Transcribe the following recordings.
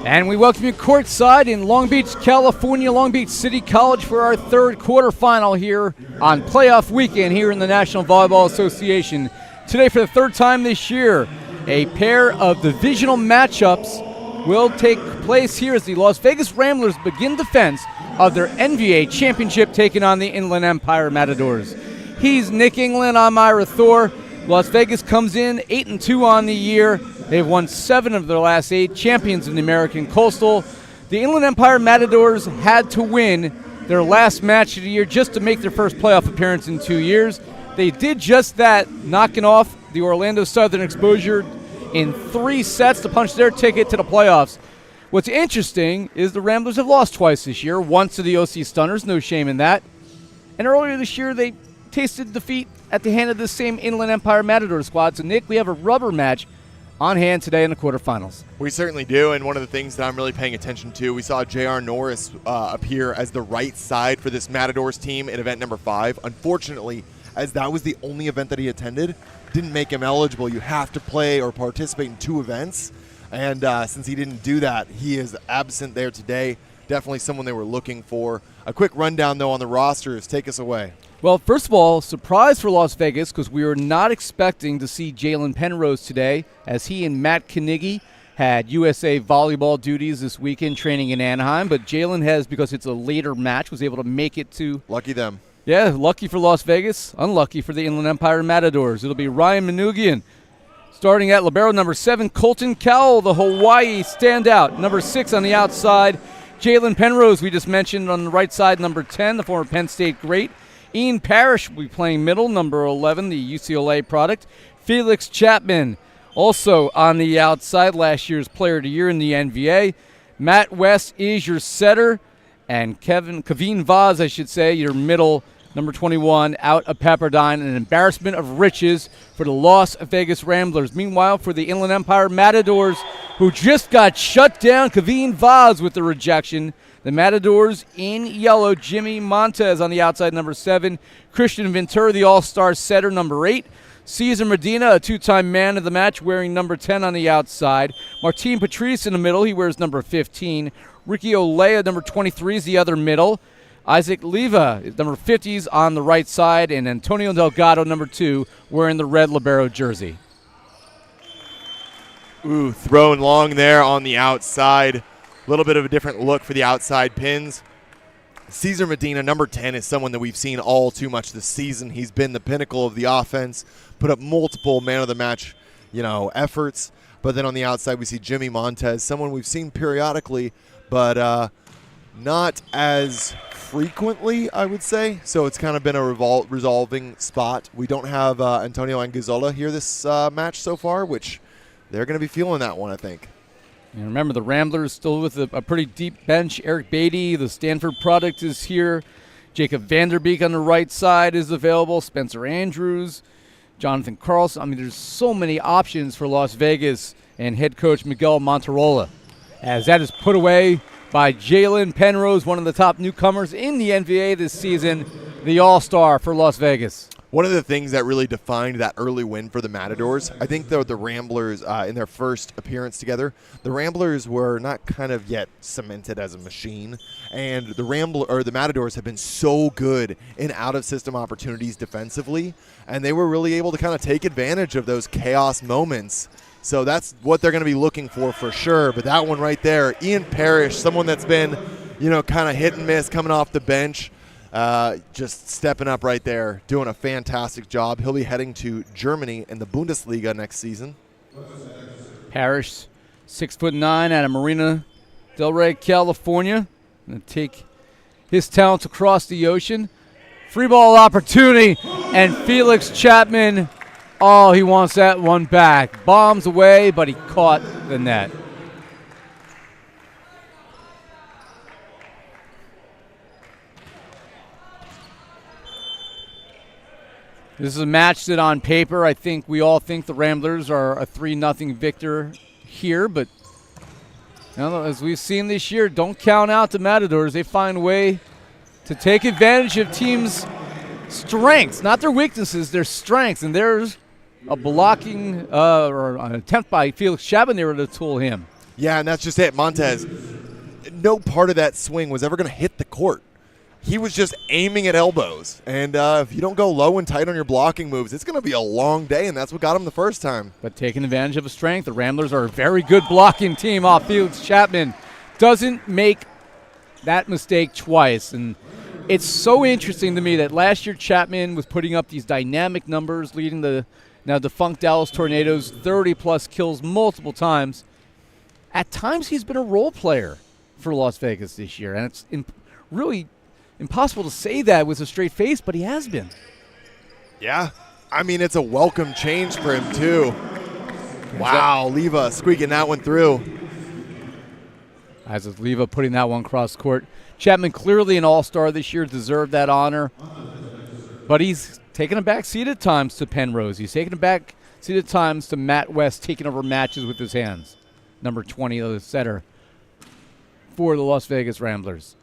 And we welcome you courtside in Long Beach, California, Long Beach City College for our third quarterfinal here on playoff weekend here in the National Volleyball Association. Today, for the third time this year, a pair of divisional matchups will take place here as the Las Vegas Ramblers begin defense of their NVA championship, taking on the Inland Empire Matadors. He's Nick England, I'm Ira Thor. Las Vegas comes in 8-2 on the year. They've won 7 of their last 8, champions of the American Coastal. The Inland Empire Matadors had to win their last match of the year just to make their first playoff appearance in 2 years. They did just that, knocking off the Orlando Southern Exposure in 3 sets to punch their ticket to the playoffs. What's interesting is the Ramblers have lost twice this year, once to the OC Stunners, no shame in that. And earlier this year, they tasted defeat at the hand of the same Inland Empire Matador squad. So, Nick, we have a rubber match on hand today in the quarterfinals. We certainly do, and one of the things that I'm really paying attention to, we saw J.R. Norris appear as the right side for this Matadors team in event number 5. Unfortunately, as that was the only event that he attended, didn't make him eligible. You have to play or participate in 2 events, and since he didn't do that, he is absent there today. Definitely someone they were looking for. A quick rundown, though, on the rosters. Take us away. Well, first of all, surprise for Las Vegas because we were not expecting to see Jalen Penrose today, as he and Matt Knigge had USA volleyball duties this weekend training in Anaheim. But Jalen has, because it's a later match, was able to make it to. Lucky them. Yeah, lucky for Las Vegas, unlucky for the Inland Empire Matadors. It'll be Ryan Manugian. Starting at libero number 7, Colton Cowell, the Hawaii standout. Number 6 on the outside, Jalen Penrose, we just mentioned on the right side, number 10, the former Penn State great. Ian Parrish will be playing middle, number 11, the UCLA product. Felix Chapman, also on the outside, last year's player of the year in the NVA. Matt West is your setter, and Kevin Vaz, I should say, your middle, number 21, out of Pepperdine. An embarrassment of riches for the Las Vegas Ramblers. Meanwhile, for the Inland Empire Matadors, who just got shut down, Kevin Vaz with the rejection. The Matadors in yellow, Jimmy Montez on the outside, number 7. Christian Ventura, the all-star setter, number 8. Cesar Medina, a 2-time man of the match, wearing number 10 on the outside. Martin Patrice in the middle, he wears number 15. Ricky Olea, number 23, is the other middle. Isaac Leva, number 50, is on the right side. And Antonio Delgado, number 2, wearing the red libero jersey. Ooh, thrown long there on the outside. A little bit of a different look for the outside pins. Cesar Medina, number 10, is someone that we've seen all too much this season. He's been the pinnacle of the offense, put up multiple man-of-the-match, efforts. But then on the outside, we see Jimmy Montez, someone we've seen periodically, but not as frequently, I would say. So it's kind of been a resolving spot. We don't have Antonio Anguzola here this match so far, which they're going to be feeling that one, I think. And remember, the Ramblers still with a pretty deep bench. Eric Beatty, the Stanford product, is here. Jacob Vanderbeek on the right side is available. Spencer Andrews, Jonathan Carlson. I mean, there's so many options for Las Vegas and head coach Miguel Monterola, as that is put away by Jalen Penrose, one of the top newcomers in the NVA this season, the all-star for Las Vegas. One of the things that really defined that early win for the Matadors, I think the Ramblers, in their first appearance together, the Ramblers were not kind of yet cemented as a machine, and the Matadors have been so good in out-of-system opportunities defensively, and they were really able to kind of take advantage of those chaos moments. So that's what they're going to be looking for sure. But that one right there, Ian Parrish, someone that's been, kind of hit and miss coming off the bench. Just stepping up right there, doing a fantastic job. He'll be heading to Germany in the Bundesliga next season. Parrish, 6'9", out of Marina Del Rey, California. Going to take his talents across the ocean. Free ball opportunity, and Felix Chapman, he wants that one back. Bombs away, but he caught the net. This is a match that on paper, I think we all think the Ramblers are a 3-0 victor here, but as we've seen this year, don't count out the Matadors. They find a way to take advantage of teams' strengths, not their weaknesses, their strengths. And there's a blocking or an attempt by Felix Chapman there to tool him. Yeah, and that's just it. Montez, no part of that swing was ever going to hit the court. He was just aiming at elbows. And if you don't go low and tight on your blocking moves, it's going to be a long day, and that's what got him the first time. But taking advantage of his strength, the Ramblers are a very good blocking team off fields. Chapman doesn't make that mistake twice. And it's so interesting to me that last year Chapman was putting up these dynamic numbers, leading the now defunct Dallas Tornadoes, 30-plus kills multiple times. At times he's been a role player for Las Vegas this year, and it's really impossible to say that with a straight face, but he has been. Yeah. I mean, it's a welcome change for him, too. Wow, Leva squeaking that one through. As is Leva putting that one cross court. Chapman clearly an all-star this year, deserved that honor. But he's taken a back seat at times to Penrose. He's taken a back seat at times to Matt West, taking over matches with his hands. Number 20, the setter for the Las Vegas Ramblers.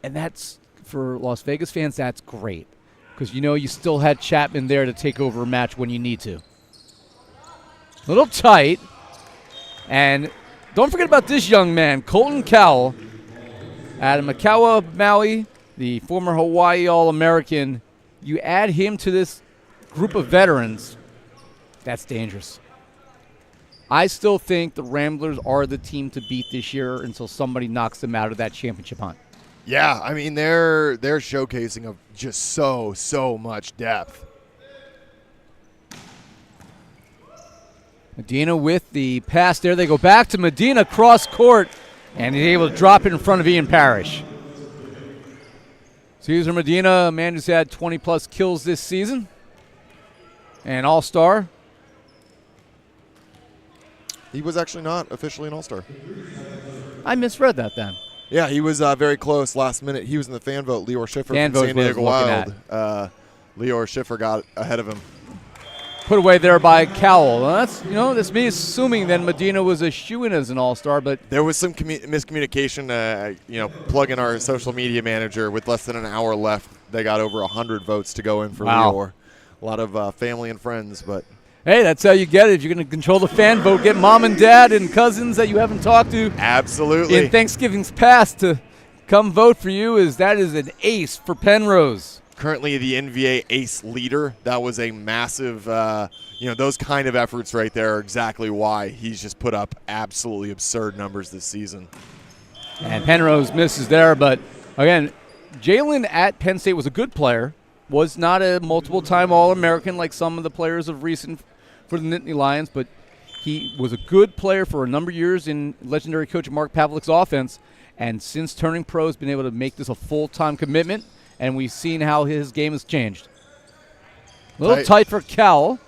And that's, for Las Vegas fans, that's great. Because you still had Chapman there to take over a match when you need to. A little tight. And don't forget about this young man, Colton Cowell. Out of Makawa, Maui, the former Hawaii All-American. You add him to this group of veterans, that's dangerous. I still think the Ramblers are the team to beat this year until somebody knocks them out of that championship hunt. Yeah, I mean, they're showcasing of just so much depth. Medina with the pass there. They go back to Medina, cross court, and he's able to drop it in front of Ian Parrish. Cesar Medina, a man who's had 20-plus kills this season, and all-star. He was actually not officially an all-star. I misread that then. Yeah, he was very close last minute. He was in the fan vote. Leor Schiffer Fan from vote San was Diego looking Wild. Leor Schiffer got ahead of him. Put away there by Cowell. Well, that's me assuming then Medina was a shoo-in as an all-star, but there was some miscommunication. Plug in our social media manager. With less than an hour left, they got over 100 votes to go in for Leor. A lot of family and friends, but hey, that's how you get it. If you're going to control the fan vote, get mom and dad and cousins that you haven't talked to. Absolutely. In Thanksgiving's past to come vote for you. That is an ace for Penrose. Currently the NVA ace leader. That was a massive, those kind of efforts right there are exactly why he's just put up absolutely absurd numbers this season. And Penrose misses there, but again, Jalen at Penn State was a good player, was not a multiple-time All-American like some of the players of recent for the Nittany Lions, but he was a good player for a number of years in legendary coach Mark Pavlik's offense, and since turning pro has been able to make this a full-time commitment, and we've seen how his game has changed. A little tight for Cowell.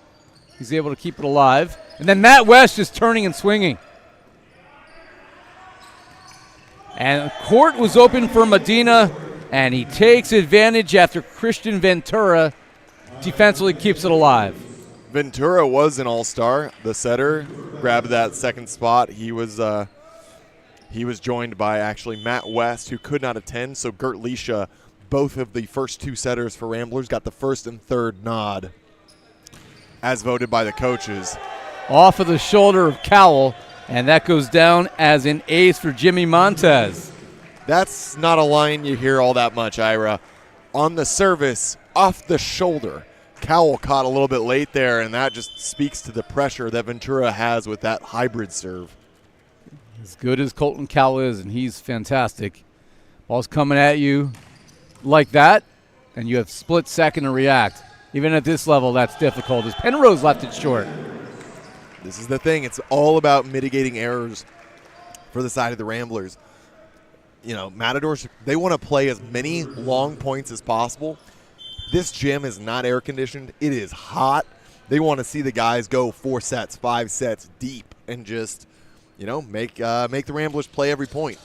He's able to keep it alive. And then Matt West just turning and swinging. And the court was open for Medina, and he takes advantage after Christian Ventura defensively keeps it alive. Ventura was an all-star. The setter grabbed that second spot. He was joined by actually Matt West, who could not attend, so Gert Leisha, both of the first two setters for Ramblers, got the first and third nod as voted by the coaches. Off of the shoulder of Cowell, and that goes down as an ace for Jimmy Montez. That's not a line you hear all that much, Ira. On the service, off the shoulder. Cowell caught a little bit late there, and that just speaks to the pressure that Ventura has with that hybrid serve. As good as Colton Cowell is, and he's fantastic, ball's coming at you like that, and you have split second to react. Even at this level, that's difficult, as Penrose left it short. This is the thing. It's all about mitigating errors for the side of the Ramblers. Matadors, they want to play as many long points as possible. This gym is not air-conditioned. It is hot. They want to see the guys go 4 sets, 5 sets deep and just, make the Ramblers play every point.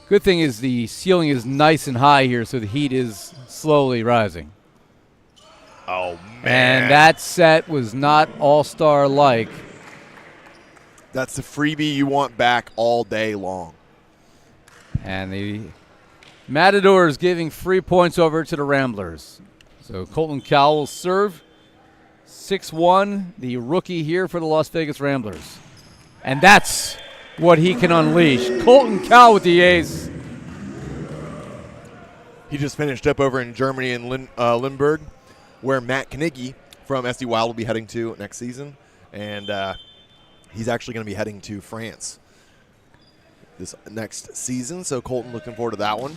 Good thing is the ceiling is nice and high here, so the heat is slowly rising. Oh, man. And that set was not all-star-like. That's the freebie you want back all day long. And the Matadors giving free points over to the Ramblers. So Colton Cowell will serve. 6-1, the rookie here for the Las Vegas Ramblers. And that's what he can unleash. Colton Cowell with the ace. He just finished up over in Germany in Limburg, where Matt Knigge from SD Wild will be heading to next season. And he's actually going to be heading to France this next season. So Colton looking forward to that one.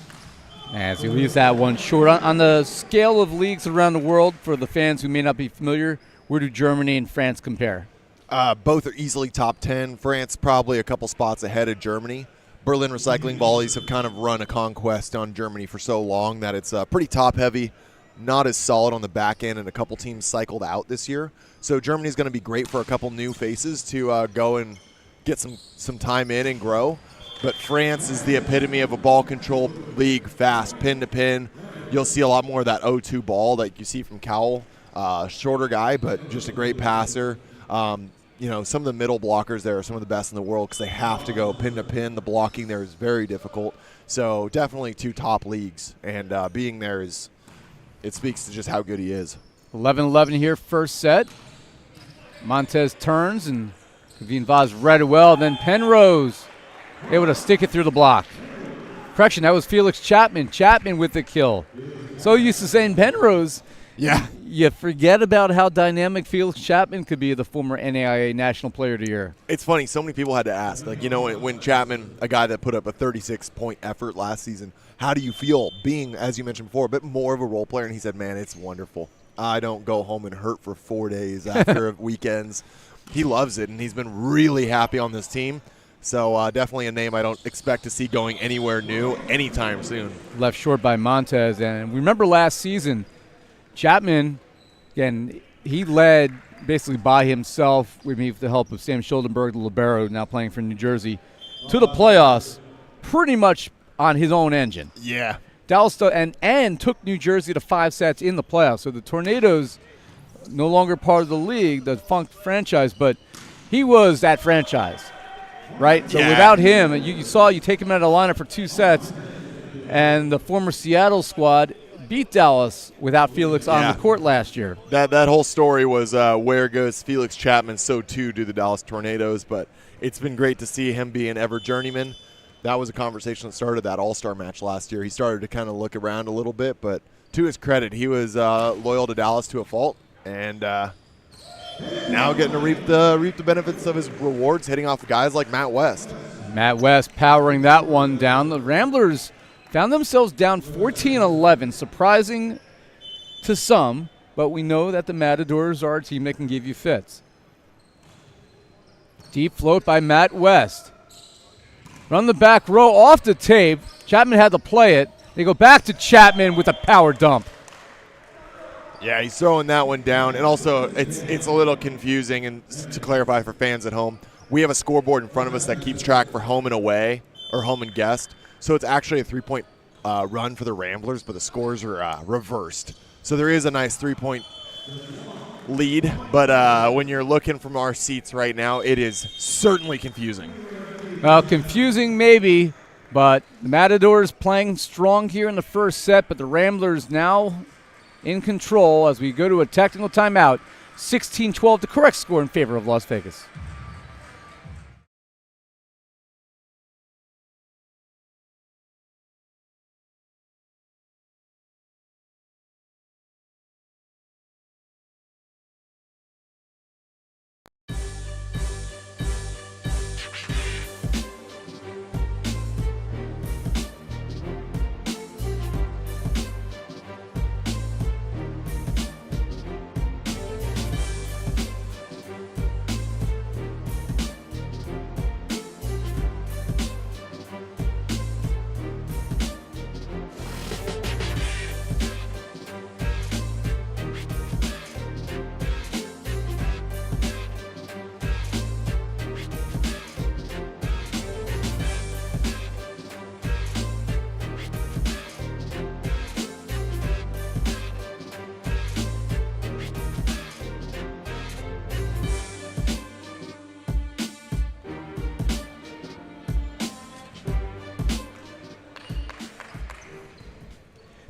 As he leaves that one short. On the scale of leagues around the world, for the fans who may not be familiar, where do Germany and France compare? Both are easily top 10. France probably a couple spots ahead of Germany. Berlin Recycling Volleys have kind of run a conquest on Germany for so long that it's pretty top-heavy, not as solid on the back end, and a couple teams cycled out this year. So Germany's going to be great for a couple new faces to go and get some time in and grow. But France is the epitome of a ball control league, fast, pin to pin. You'll see a lot more of that 0-2 ball that you see from Cowell. Shorter guy, but just a great passer. Some of the middle blockers there are some of the best in the world because they have to go pin to pin. The blocking there is very difficult. So definitely two top leagues, and being there it speaks to just how good he is. 11-11 here, first set. Montez turns, and Kavin Vaz read it well. Then Penrose able to stick it through the block. Correction, that was Felix Chapman. Chapman with the kill. So used to saying Penrose. Yeah. You forget about how dynamic Felix Chapman could be, the former NAIA National Player of the Year. It's funny. So many people had to ask, when Chapman, a guy that put up a 36-point effort last season, how do you feel being, as you mentioned before, a bit more of a role player? And he said, man, it's wonderful. I don't go home and hurt for 4 days after weekends. He loves it, and he's been really happy on this team. So definitely a name I don't expect to see going anywhere new anytime soon. Left short by Montez. And remember last season, Chapman, again, he led basically by himself with the help of Sam Schuldenberg, the libero, now playing for New Jersey, to the playoffs pretty much on his own engine. Yeah. Dallas and took New Jersey to 5 sets in the playoffs. So the Tornadoes, no longer part of the league, the Funk franchise, but he was that franchise, right? So without him, you take him out of the lineup for 2 sets, and the former Seattle squad beat Dallas without Felix on the court last year. That whole story was where goes Felix Chapman, so too do the Dallas Tornadoes, but it's been great to see him be an ever journeyman. That was a conversation that started that All-Star match last year. He started to kind of look around a little bit, but to his credit, he was loyal to Dallas to a fault, and now getting to reap the benefits of his rewards, hitting off guys like Matt West. Matt West powering that one down. The Ramblers found themselves down 14-11, surprising to some, but we know that the Matadors are a team that can give you fits. Deep float by Matt West. Run the back row off the tape. Chapman had to play it. They go back to Chapman with a power dump. Yeah, he's throwing that one down. And also, it's a little confusing. And to clarify for fans at home, we have a scoreboard in front of us that keeps track for home and away, or home and guest. So it's actually a 3-point run for the Ramblers, but the scores are reversed. So there is a nice 3-point lead. But when you're looking from our seats right now, it is certainly confusing. Well, confusing maybe, but the Matadors playing strong here in the first set, but the Ramblers now in control as we go to a technical timeout. 16-12, the correct score in favor of Las Vegas.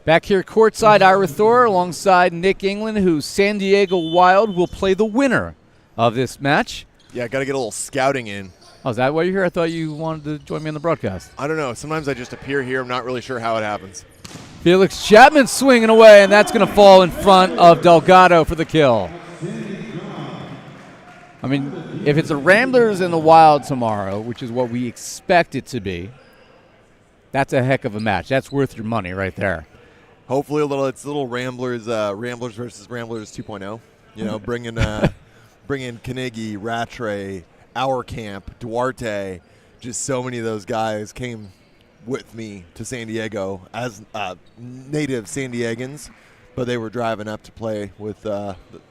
Back here courtside, Ira Thor alongside Nick England, who San Diego Wild will play the winner of this match. Yeah, got to get a little scouting in. Oh, is that why you're here? I thought you wanted to join me on the broadcast. I don't know. Sometimes I just appear here. I'm not really sure how it happens. Felix Chapman swinging away, and that's going to fall in front of Delgado for the kill. I mean, if it's the Ramblers and the Wild tomorrow, which is what we expect it to be, that's a heck of a match. That's worth your money right there. Hopefully, it's a little Ramblers, Ramblers versus Ramblers 2.0. You know, bring in Carnegie, Rattray, Our Camp, Duarte. Just so many of those guys came with me to San Diego as native San Diegans, but they were driving up to play with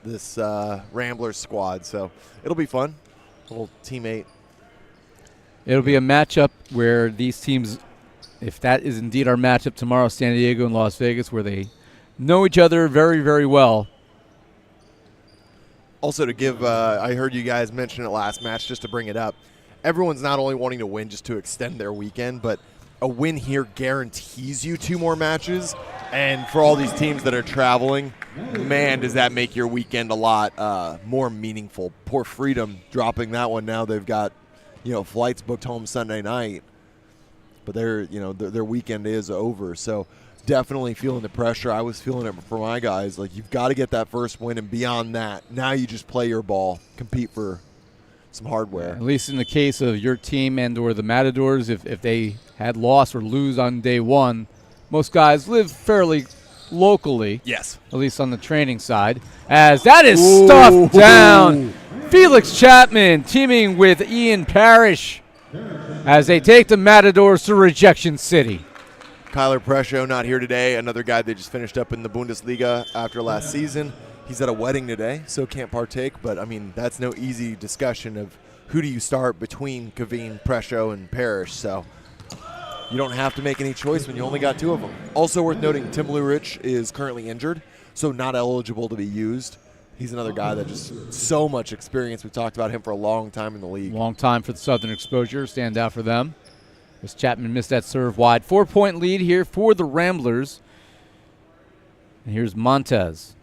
this Ramblers squad. So it'll be fun. A little teammate. It'll be a matchup where these teams, if that is indeed our matchup tomorrow, San Diego and Las Vegas, where they know each other very, very well. Also to give, I heard you guys mention it last match, just to bring it up, everyone's not only wanting to win just to extend their weekend, but a win here guarantees you 2 more matches. And for all these teams that are traveling, man, does that make your weekend a lot more meaningful. Poor Freedom dropping that one. Now they've got, flights booked home Sunday night, but their weekend is over. So definitely feeling the pressure. I was feeling it for my guys. Like, you've got to get that first win, and beyond that, now you just play your ball, compete for some hardware. At least in the case of your team and or the Matadors, if they had lost or lose on day one, most guys live fairly locally. Yes. At least on the training side. As that is stuffed down. Felix Chapman teaming with Ian Parrish as they take the Matadors to Rejection City. Kyler Prescio not here today. Another guy they just finished up in the Bundesliga after last season. He's at a wedding today, so can't partake. But, I mean, that's no easy discussion of who do you start between Kaveen, Prescio, and Parrish. So you don't have to make any choice when you only got 2 of them. Also worth noting, Tim Lurich is currently injured, so not eligible to be used. He's another guy that just so much experience. We've talked about him for a long time in the league. Long time for the Southern Exposure. Stand out for them. As Chapman missed that serve wide. 4-point lead here for the Ramblers. And here's Montez.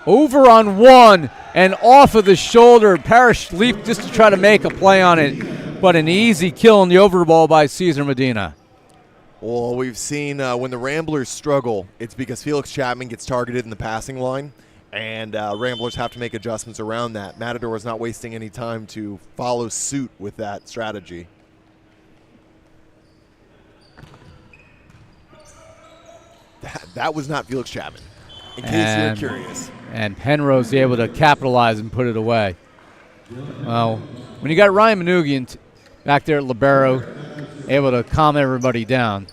Over on one and off of the shoulder. Parrish leaped just to try to make a play on it, but an easy kill on the overball by Cesar Medina. Well, we've seen when the Ramblers struggle, it's because Felix Chapman gets targeted in the passing line, and Ramblers have to make adjustments around that. Matador is not wasting any time to follow suit with that strategy. That was not Felix Chapman, in case you're curious. And Penrose able to capitalize and put it away. Well, when you got Ryan Manoogian back there at libero, able to calm everybody down,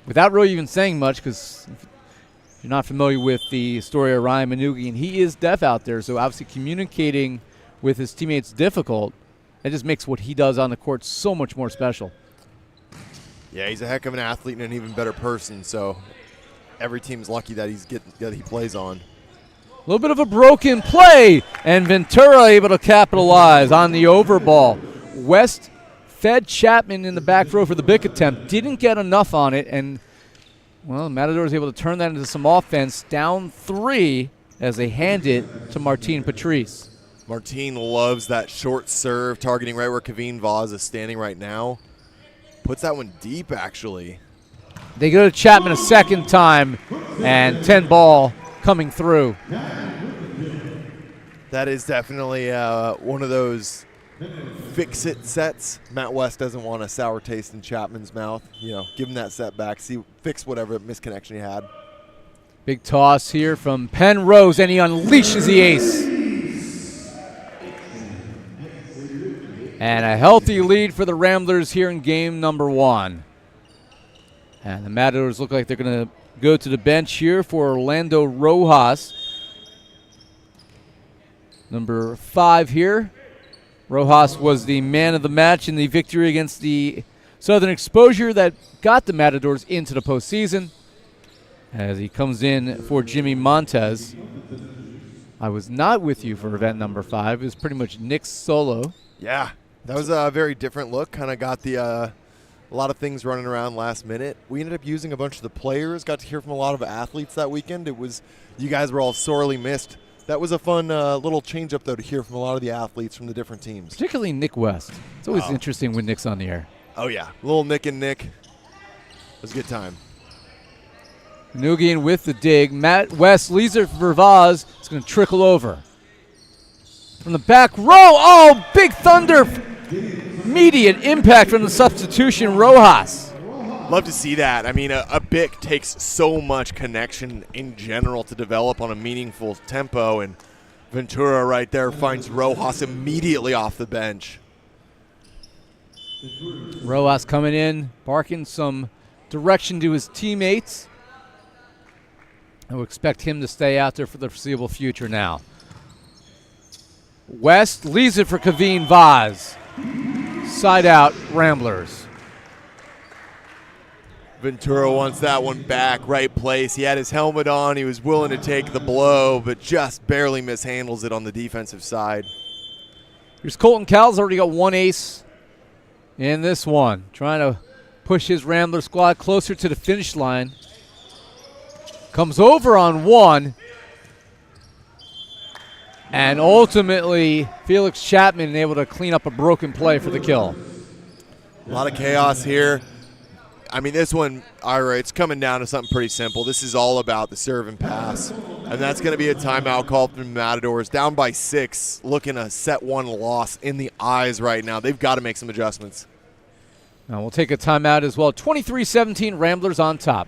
without really even saying much, because if you're not familiar with the story of Ryan Manoogian, he is deaf out there, so obviously communicating with his teammates difficult. It just makes what he does on the court so much more special. Yeah, he's a heck of an athlete and an even better person, so every team's lucky that he plays on. A little bit of a broken play, and Ventura able to capitalize on the overball. West fed Chapman in the back row for the big attempt. Didn't get enough on it, and, well, Matadors able to turn that into some offense. Down 3 as they hand it to Martin Patrice. Martin loves that short serve, targeting right where Kaveen Vaz is standing right now. Puts that one deep, actually. They go to Chapman a second time, and 10 ball coming through. That is definitely one of those fix-it sets. Matt West doesn't want a sour taste in Chapman's mouth. Give him that set back, fix whatever misconnection he had. Big toss here from Penrose, and he unleashes the ace. And a healthy lead for the Ramblers here in game number 1. And the Matadors look like they're going to go to the bench here for Orlando Rojas. Number 5 here. Rojas was the man of the match in the victory against the Southern Exposure that got the Matadors into the postseason. As he comes in for Jimmy Montez. I was not with you for event number 5. It was pretty much Nick's solo. Yeah, that was a very different look. Kind of got a lot of things running around last minute. We ended up using a bunch of the players. Got to hear from a lot of athletes that weekend. You guys were all sorely missed That was a fun little change up, though, to hear from a lot of the athletes from the different teams. Particularly Nick West. It's always interesting when Nick's on the air. Oh, yeah. Little Nick and Nick. It was a good time. Manoogian with the dig. Matt West leaves it for Vaz. It's going to trickle over. From the back row. Oh, big thunder. Immediate impact from the substitution, Rojas. Love to see that. I mean, a BIC takes so much connection in general to develop on a meaningful tempo, and Ventura right there finds Rojas immediately off the bench. Rojas coming in, barking some direction to his teammates. I would expect him to stay out there for the foreseeable future now. West leaves it for Kaveen Vaz. Side out, Ramblers. Ventura wants that one back, right place. He had his helmet on. He was willing to take the blow, but just barely mishandles it on the defensive side. Here's Colton Cowell's already got one ace in this one. Trying to push his Rambler squad closer to the finish line. Comes over on one. And ultimately, Felix Chapman able to clean up a broken play for the kill. A lot of chaos here. I mean, this one, Ira, it's coming down to something pretty simple. This is all about the serve and pass. And that's going to be a timeout call from the Matadors. Down by 6, looking a set 1 loss in the eyes right now. They've got to make some adjustments. Now we'll take a timeout as well. 23-17, Ramblers on top.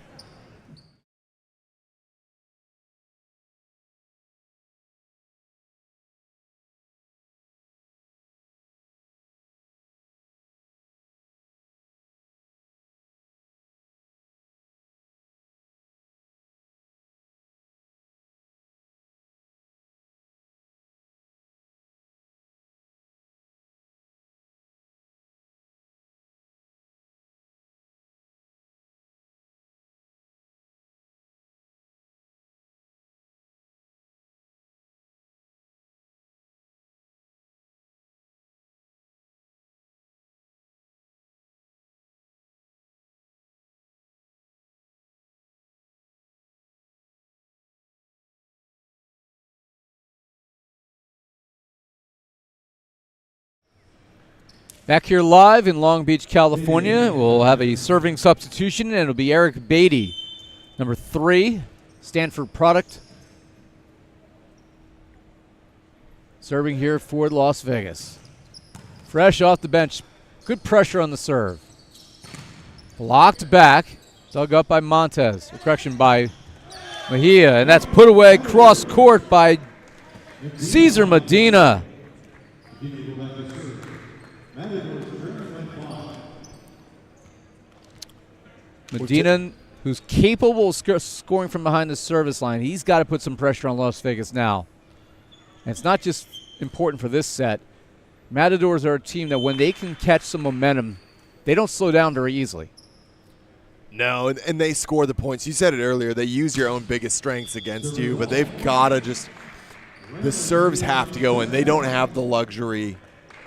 Back here live in Long Beach, California, we'll have a serving substitution, and it'll be Eric Beatty, number 3, Stanford product. Serving here for Las Vegas. Fresh off the bench. Good pressure on the serve. Blocked back. Dug up by Montez. Correction by Mejia. And that's put away cross court by Cesar Medina. Medina, who's capable of scoring from behind the service line, he's got to put some pressure on Las Vegas now. And it's not just important for this set. Matadors are a team that when they can catch some momentum, they don't slow down very easily. No, and they score the points. You said it earlier. They use your own biggest strengths against you, but they've got to just – the serves have to go in. They don't have the luxury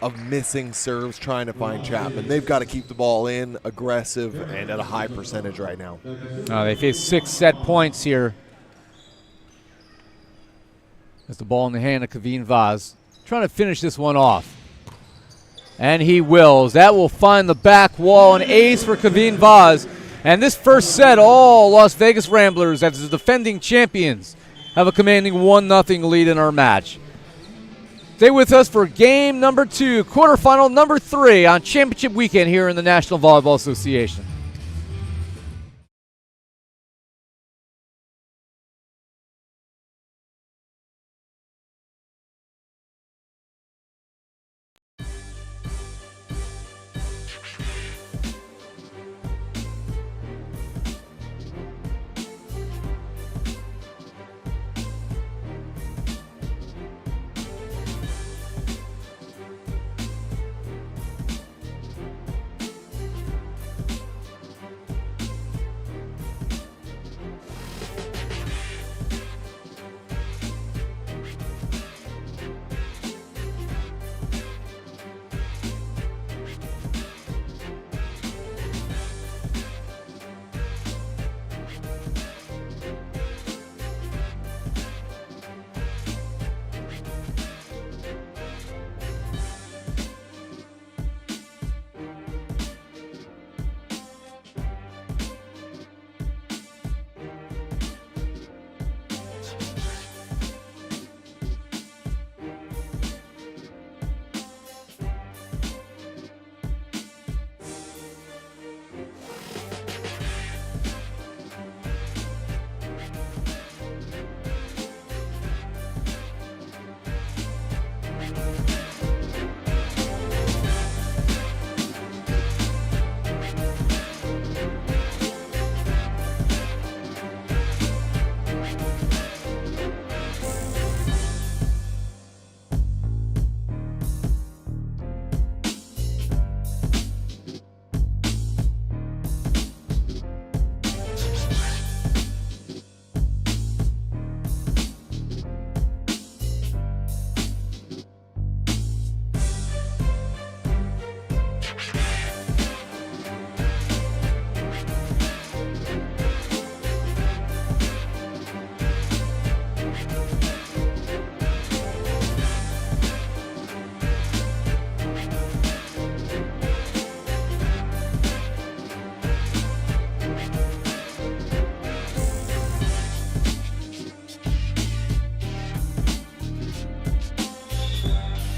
of missing serves trying to find Chapman. They've got to keep the ball in, aggressive, and at a high percentage right now. They face 6 set points here. As the ball in the hand of Kaveen Vaz. Trying to finish this one off. And he wills. That will find the back wall. An ace for Kaveen Vaz. And this first set, all Las Vegas Ramblers, as the defending champions, have a commanding 1-0 lead in our match. Stay with us for game number 2, quarterfinal number 3 on championship weekend here in the National Volleyball Association.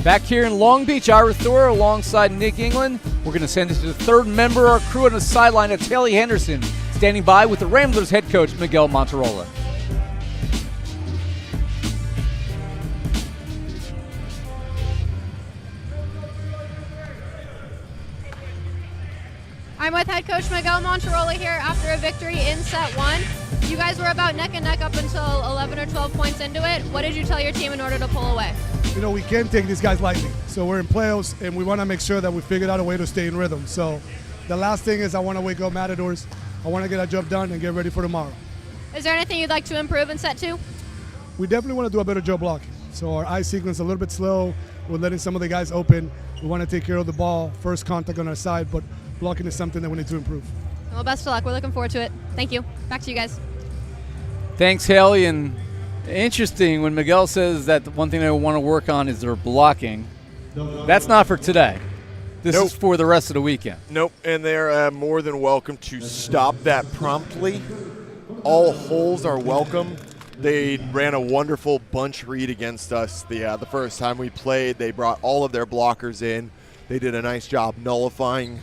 Back here in Long Beach, Ira Thor alongside Nick England. We're going to send it to the third member of our crew on the sideline. That's Haley Henderson, standing by with the Ramblers head coach, Miguel Monterola. I'm with head coach Miguel Monterola here after a victory in set one. You guys were about neck and neck up until 11 or 12 points into it. What did you tell your team in order to pull away? You know, we can't take these guys lightly. So we're in playoffs, and we want to make sure that we figured out a way to stay in rhythm. So the last thing is I want to wake up Matadors. I want to get our job done and get ready for tomorrow. Is there anything you'd like to improve in set two? We definitely want to do a better job blocking. So our eye sequence a little bit slow. We're letting some of the guys open. We want to take care of the ball, first contact on our side, but blocking is something that we need to improve. Well, best of luck. We're looking forward to it. Thank you. Back to you guys. Thanks, Haley. And interesting when Miguel says that the one thing they want to work on is their blocking. That's not for today. This is for the rest of the weekend. Nope, and they're more than welcome to stop that promptly. All holes are welcome. They ran a wonderful bunch read against us the first time we played. They brought all of their blockers in. They did a nice job nullifying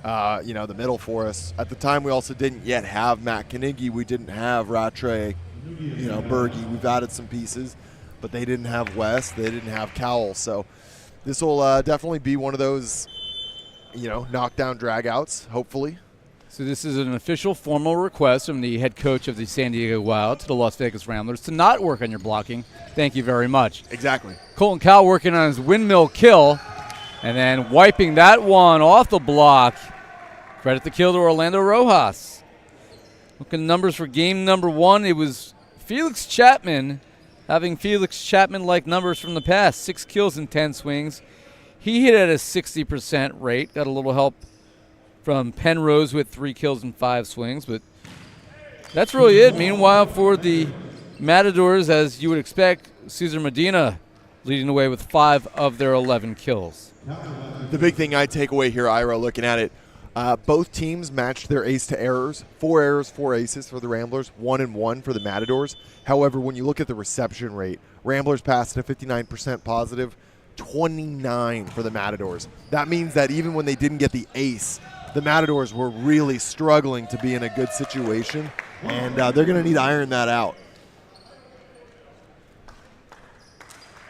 the middle for us. At the time, we also didn't yet have Matt Knigge. We didn't have Rattray, Berge. We've added some pieces, but they didn't have West. They didn't have Cowell. So this will definitely be one of those, knockdown dragouts, hopefully. So this is an official formal request from the head coach of the San Diego Wild to the Las Vegas Ramblers to not work on your blocking. Thank you very much. Exactly. Colton Cowell working on his windmill kill and then wiping that one off the block. Credit the kill to Orlando Rojas. Looking at numbers for game number one, it was Felix Chapman having Felix Chapman-like numbers from the past. 6 kills in 10 swings. He hit at a 60% rate. Got a little help from Penrose with 3 kills and 5 swings, but that's really it. Meanwhile, for the Matadors, as you would expect, Cesar Medina leading the way with 5 of their 11 kills. The big thing I take away here, Ira, looking at it, both teams matched their ace to errors. 4 errors, 4 aces for the Ramblers, 1 and 1 for the Matadors. However, when you look at the reception rate, Ramblers passed at a 59% positive, 29 for the Matadors. That means that even when they didn't get the ace, the Matadors were really struggling to be in a good situation, and they're going to need to iron that out.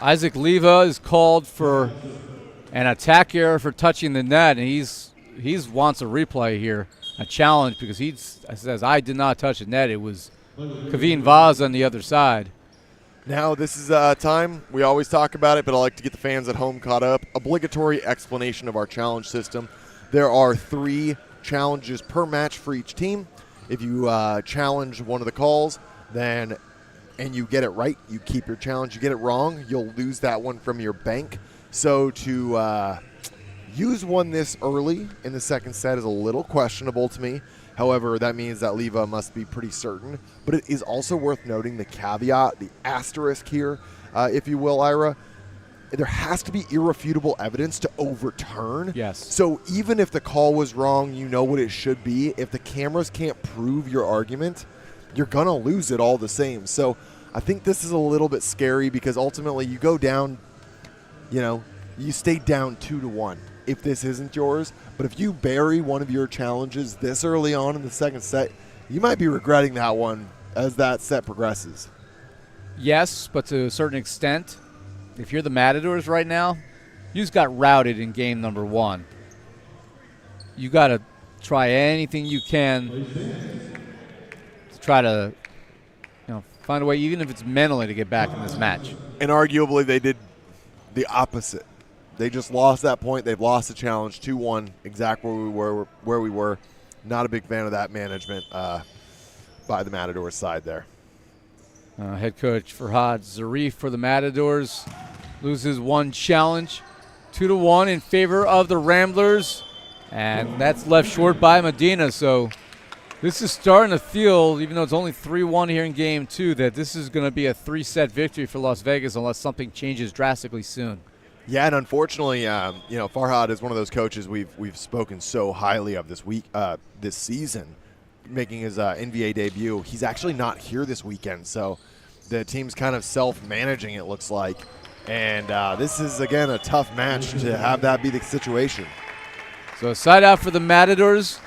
Isaac Leva is called for an attack error for touching the net, and he's wants a replay here, a challenge, because he says, I did not touch the net. It was Kavin Vaz on the other side. Now, this is a time, we always talk about it, but I like to get the fans at home caught up. Obligatory explanation of our challenge system. There are 3 challenges per match for each team. If you challenge one of the calls, and you get it right, you keep your challenge. You get it wrong, you'll lose that one from your bank. So to use one this early in the second set is a little questionable to me. However, that means that Leva must be pretty certain. But it is also worth noting the caveat, the asterisk here, if you will, Ira. There has to be irrefutable evidence to overturn. Yes. So even if the call was wrong, you know what it should be. If the cameras can't prove your argument, you're going to lose it all the same. So I think this is a little bit scary because ultimately you go down, you stay down 2-1 if this isn't yours. But if you bury one of your challenges this early on in the second set, you might be regretting that one as that set progresses. Yes, but to a certain extent, if you're the Matadors right now, you just got routed in game number 1. You got to try anything you can to try to find a way, even if it's mentally, to get back in this match. And arguably they did the opposite. They just lost that point. They've lost the challenge 2-1, exactly where we were. Not a big fan of that management by the Matadors side there. Head coach Farhad Zarif for the Matadors loses 1 challenge, 2-1 in favor of the Ramblers, and that's left short by Medina. So this is starting to feel, even though it's only 3-1 here in game 2, that this is going to be a 3-set victory for Las Vegas unless something changes drastically soon. Yeah, and unfortunately, Farhad is one of those coaches we've spoken so highly of this season, making his NVA debut. He's actually not here this weekend, so the team's kind of self-managing, it looks like. And this is, again, a tough match to have that be the situation. So a side out for the Matadors.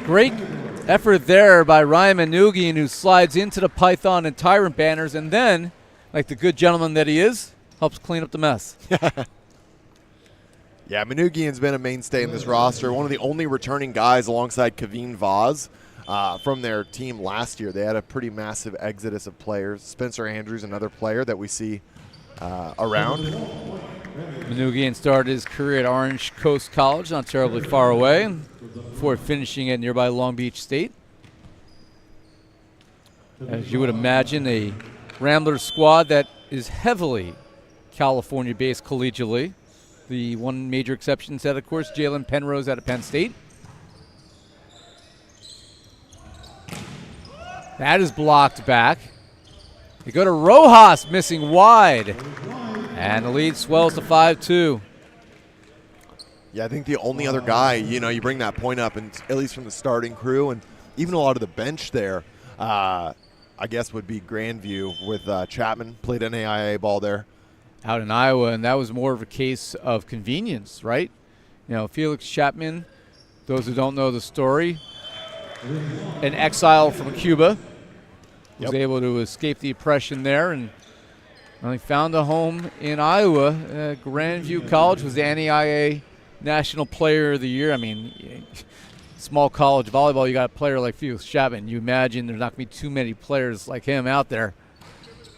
Great effort there by Ryan Manoogian, who slides into the Python and Tyrant banners, and then, like the good gentleman that he is, helps clean up the mess. Yeah, Manoogian's been a mainstay in this roster. One of the only returning guys alongside Kaveen Vaz from their team last year. They had a pretty massive exodus of players. Spencer Andrews, another player that we see around. Manoogian started his career at Orange Coast College, not terribly far away, before finishing at nearby Long Beach State. As you would imagine, a Ramblers squad that is heavily California-based collegially. The one major exception set, of course, Jalen Penrose out of Penn State. That is blocked back. They go to Rojas, missing wide. And the lead swells to 5-2. Yeah, I think the only other guy, you bring that point up, and at least from the starting crew, and even a lot of the bench there, I guess would be Grandview with Chapman, played NAIA ball there. Out in Iowa, and that was more of a case of convenience, right? Felix Chapman, those who don't know the story, an exile from Cuba, was able to escape the oppression there and only found a home in Iowa. Grandview College was the NAIA National Player of the Year. I mean, small college volleyball, you got a player like Felix Chapman. You imagine there's not going to be too many players like him out there,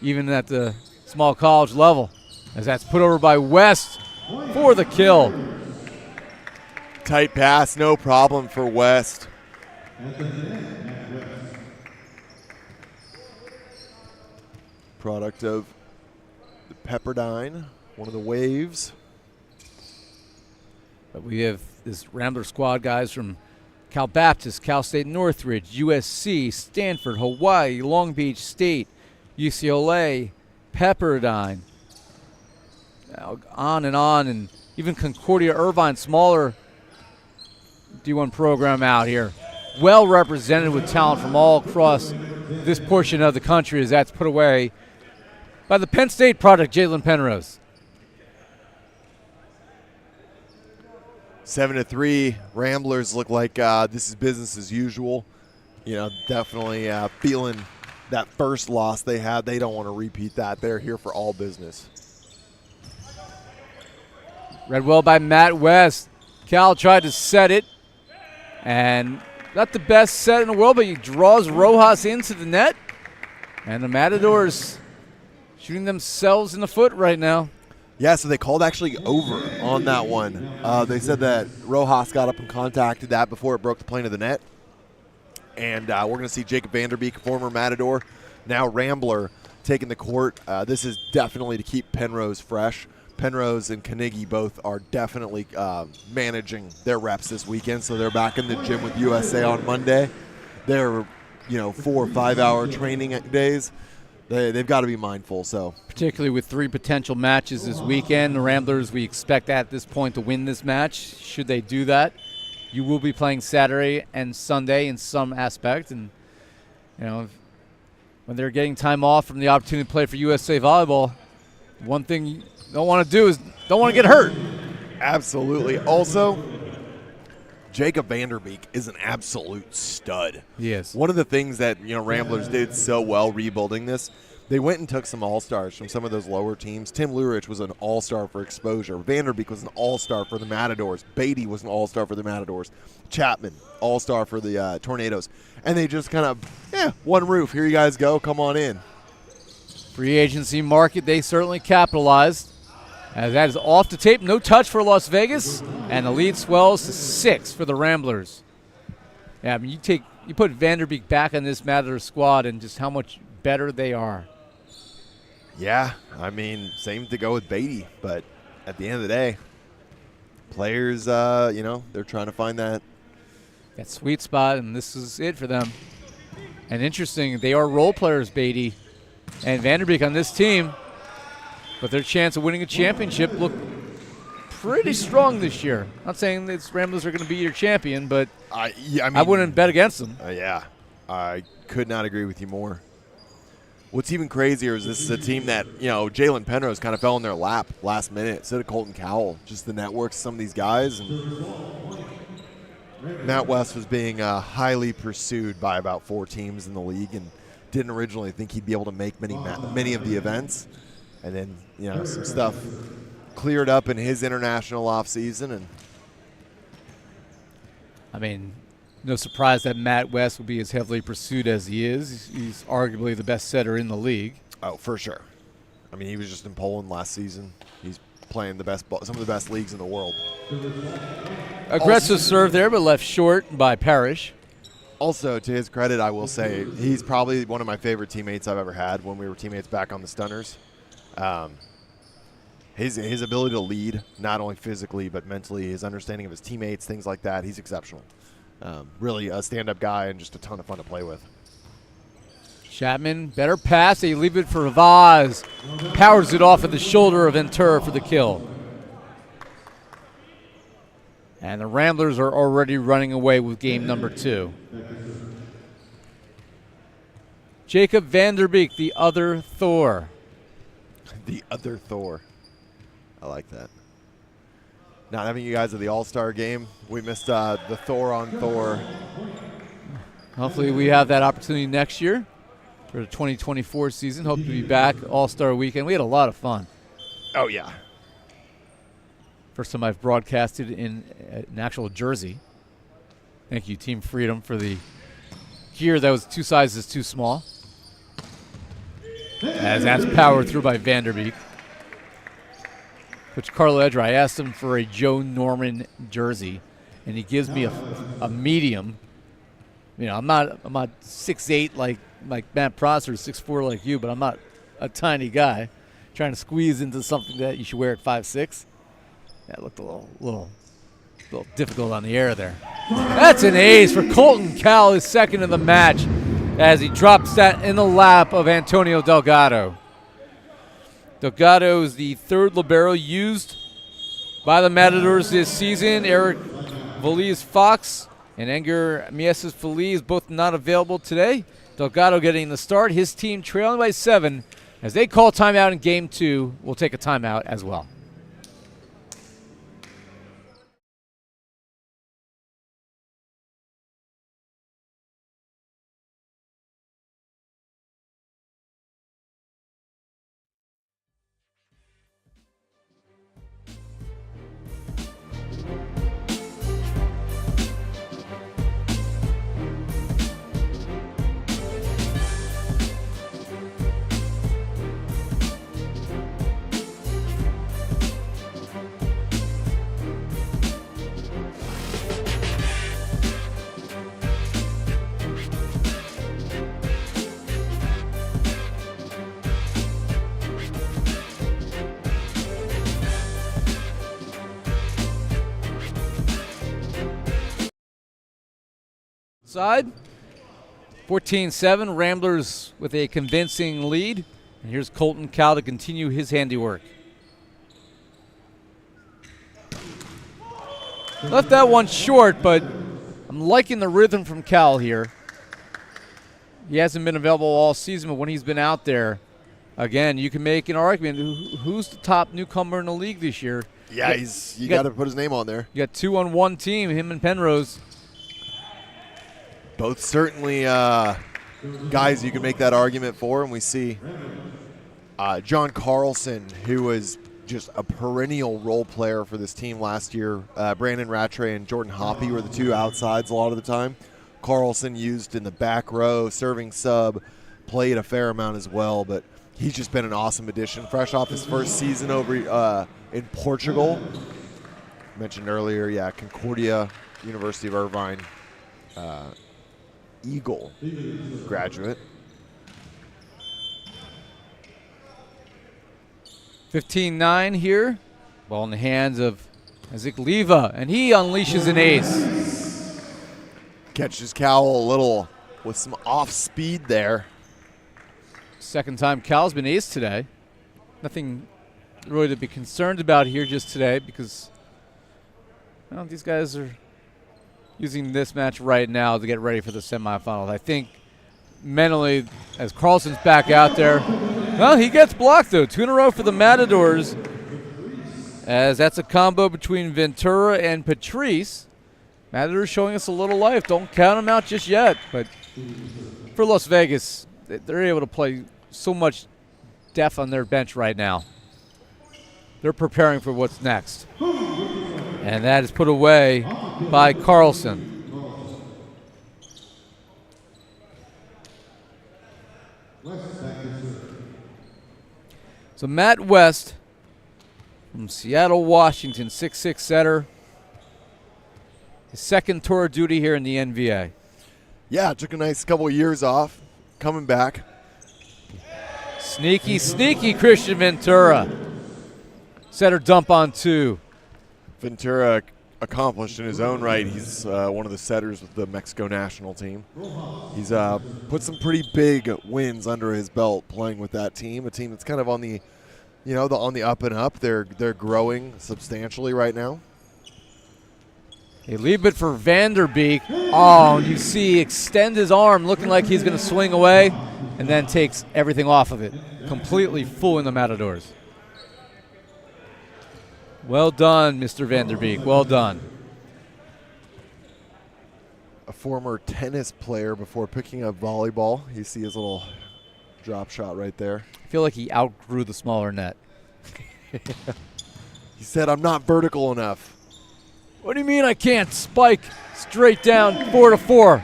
even at the small college level. As that's put over by West for the kill. Tight pass, no problem for West. Product of the Pepperdine, one of the waves. But we have this Rambler squad guys from Cal Baptist, Cal State Northridge, USC, Stanford, Hawaii, Long Beach State, UCLA, Pepperdine. On, and even Concordia Irvine, smaller D1 program out here. Well represented with talent from all across this portion of the country, as that's put away by the Penn State product, Jalen Penrose. 7-3, Ramblers look like this is business as usual. Definitely feeling that first loss they had. They don't want to repeat that. They're here for all business. Read well by Matt West. Cal tried to set it, and not the best set in the world, but he draws Rojas into the net. And the Matadors shooting themselves in the foot right now. Yeah, so they called actually over on that one. They said that Rojas got up and contacted that before it broke the plane of the net. And we're going to see Jacob Vanderbeek, former Matador, now Rambler, taking the court. This is definitely to keep Penrose fresh. Penrose and Carnegie both are definitely managing their reps this weekend, so they're back in the gym with USA on Monday. They're 4 or 5 hour training days. They've got to be mindful. So particularly with 3 potential matches this weekend, the Ramblers, we expect at this point to win this match. Should they do that, you will be playing Saturday and Sunday in some aspect, and when they're getting time off from the opportunity to play for USA Volleyball, one thing you don't want to do is don't want to get hurt. Absolutely. Also, Jacob Vanderbeek is an absolute stud. He is. One of the things that Ramblers did so well rebuilding this, they went and took some all-stars from some of those lower teams. Tim Lurich was an all-star for Exposure. Vanderbeek was an all-star for the Matadors. Beatty was an all-star for the Matadors. Chapman, all-star for the Tornadoes. And they just kind of, one roof. Here you guys go. Come on in. Free agency market, they certainly capitalized. As that is off the tape, no touch for Las Vegas, and the lead swells to 6 for the Ramblers. Yeah, I mean, you put Vanderbeek back on this Matador squad, and just how much better they are. Yeah, I mean, same to go with Beatty, but at the end of the day, players, they're trying to find that sweet spot, and this is it for them. And interesting, they are role players, Beatty and Vanderbeek on this team. But their chance of winning a championship look pretty strong this year. Not saying that Ramblers are going to be your champion, but I wouldn't bet against them. Yeah, I could not agree with you more. What's even crazier is this is a team that, Jalen Penrose kind of fell in their lap last minute instead of Colton Cowell. Just the networks, some of these guys. And Matt West was being highly pursued by about 4 teams in the league and didn't originally think he'd be able to make many of the events. And then, some stuff cleared up in his international offseason. And I mean, no surprise that Matt West will be as heavily pursued as he is. He's arguably the best setter in the league. Oh, for sure. I mean, he was just in Poland last season. He's playing some of the best leagues in the world. Aggressive serve there, but left short by Parrish. Also, to his credit, I will say he's probably one of my favorite teammates I've ever had when we were teammates back on the Stunners. His ability to lead, not only physically but mentally, his understanding of his teammates, things like that, he's exceptional. Really a stand-up guy and just a ton of fun to play with. Chapman, better pass. They leave it for Vaz. Powers it off at the shoulder of Ventura for the kill. And the Ramblers are already running away with game number 2. Jacob Vanderbeek, the other Thor. The other Thor. I like that. Not having you guys at the All-Star game, we missed the Thor on Thor. Hopefully we have that opportunity next year for the 2024 season. Hope to be back All-Star weekend. We had a lot of fun. Oh, yeah. First time I've broadcasted in an actual jersey. Thank you, Team Freedom, for the gear that was 2 sizes too small. As that's powered through by Vanderbeek. Coach Carlo Edger, I asked him for a Joe Norman jersey, and he gives me a medium. I'm not 6'8" like Matt Prosser, 6'4" like you, but I'm not a tiny guy trying to squeeze into something that you should wear at 5'6". That looked a little difficult on the air there. That's an ace for Colton Cowell, his second of the match, as he drops that in the lap of Antonio Delgado. Delgado is the 3rd libero used by the Matadors this season. Eric Valiz-Fox and Edgar Mieses-Feliz both not available today. Delgado getting the start. His team trailing by 7. As they call timeout in game 2, we'll take a timeout as well. Side 14-7, Ramblers with a convincing lead. And here's Colton Cowell to continue his handiwork. Left that one short, but I'm liking the rhythm from Cowell here. He hasn't been available all season, but when he's been out there, again, you can make an argument. Who's the top newcomer in the league this year? Yeah, you got to put his name on there. You got 2 on 1 team, him and Penrose. Both certainly guys you can make that argument for, and we see John Carlson, who was just a perennial role player for this team last year. Brandon Rattray and Jordan Hoppy were the 2 outsides a lot of the time. Carlson used in the back row, serving sub, played a fair amount as well, but he's just been an awesome addition. Fresh off his first season over in Portugal. Mentioned earlier, Concordia, University of Irvine. Eagle graduate. 15-9 here. Ball in the hands of Isaac Leva, and he unleashes an ace. Catches Cowell a little with some off speed there. Second time Cowell's been ace today. Nothing really to be concerned about here just today because these guys are using this match right now to get ready for the semifinals. I think mentally as Carlson's back out there. Well, he gets blocked, though. 2 in a row for the Matadors, as that's a combo between Ventura and Patrice. Matadors showing us a little life. Don't count them out just yet. But for Las Vegas, they're able to play so much depth on their bench right now. They're preparing for what's next. And that is put away by Carlson. So Matt West from Seattle, Washington, 6'6" setter. His second tour of duty here in the NVA. Yeah, took a nice couple of years off, coming back. Sneaky, sneaky Christian Ventura. Setter dump on 2. Ventura accomplished in his own right. He's one of the setters with the Mexico national team. He's put some pretty big wins under his belt playing with that team, a team that's kind of on the, on the up and up. They're growing substantially right now. They leave it for Vanderbeek. Oh, you see extend his arm looking like he's going to swing away and then takes everything off of it, completely fooling the Matadors. Well done, Mr. Vanderbeek. Well done. A former tennis player before picking up volleyball. You see his little drop shot right there. I feel like he outgrew the smaller net. He said, "I'm not vertical enough." What do you mean I can't spike straight down 4-4?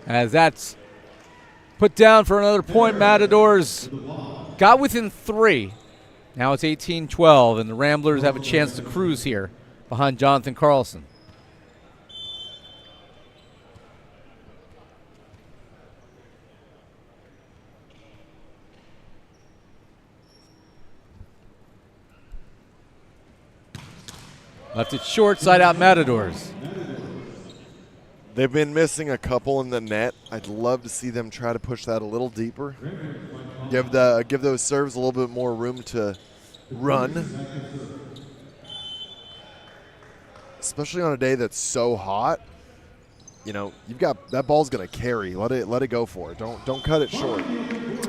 As that's put down for another point. Matadors got within 3. Now it's 18-12, and the Ramblers have a chance to cruise here behind Jonathan Carlson. Left it short, side out Matadors. They've been missing a couple in the net. I'd love to see them try to push that a little deeper. Give those serves a little bit more room to run. Especially on a day that's so hot. You've got that ball's gonna carry. Let it go for it. Don't cut it short.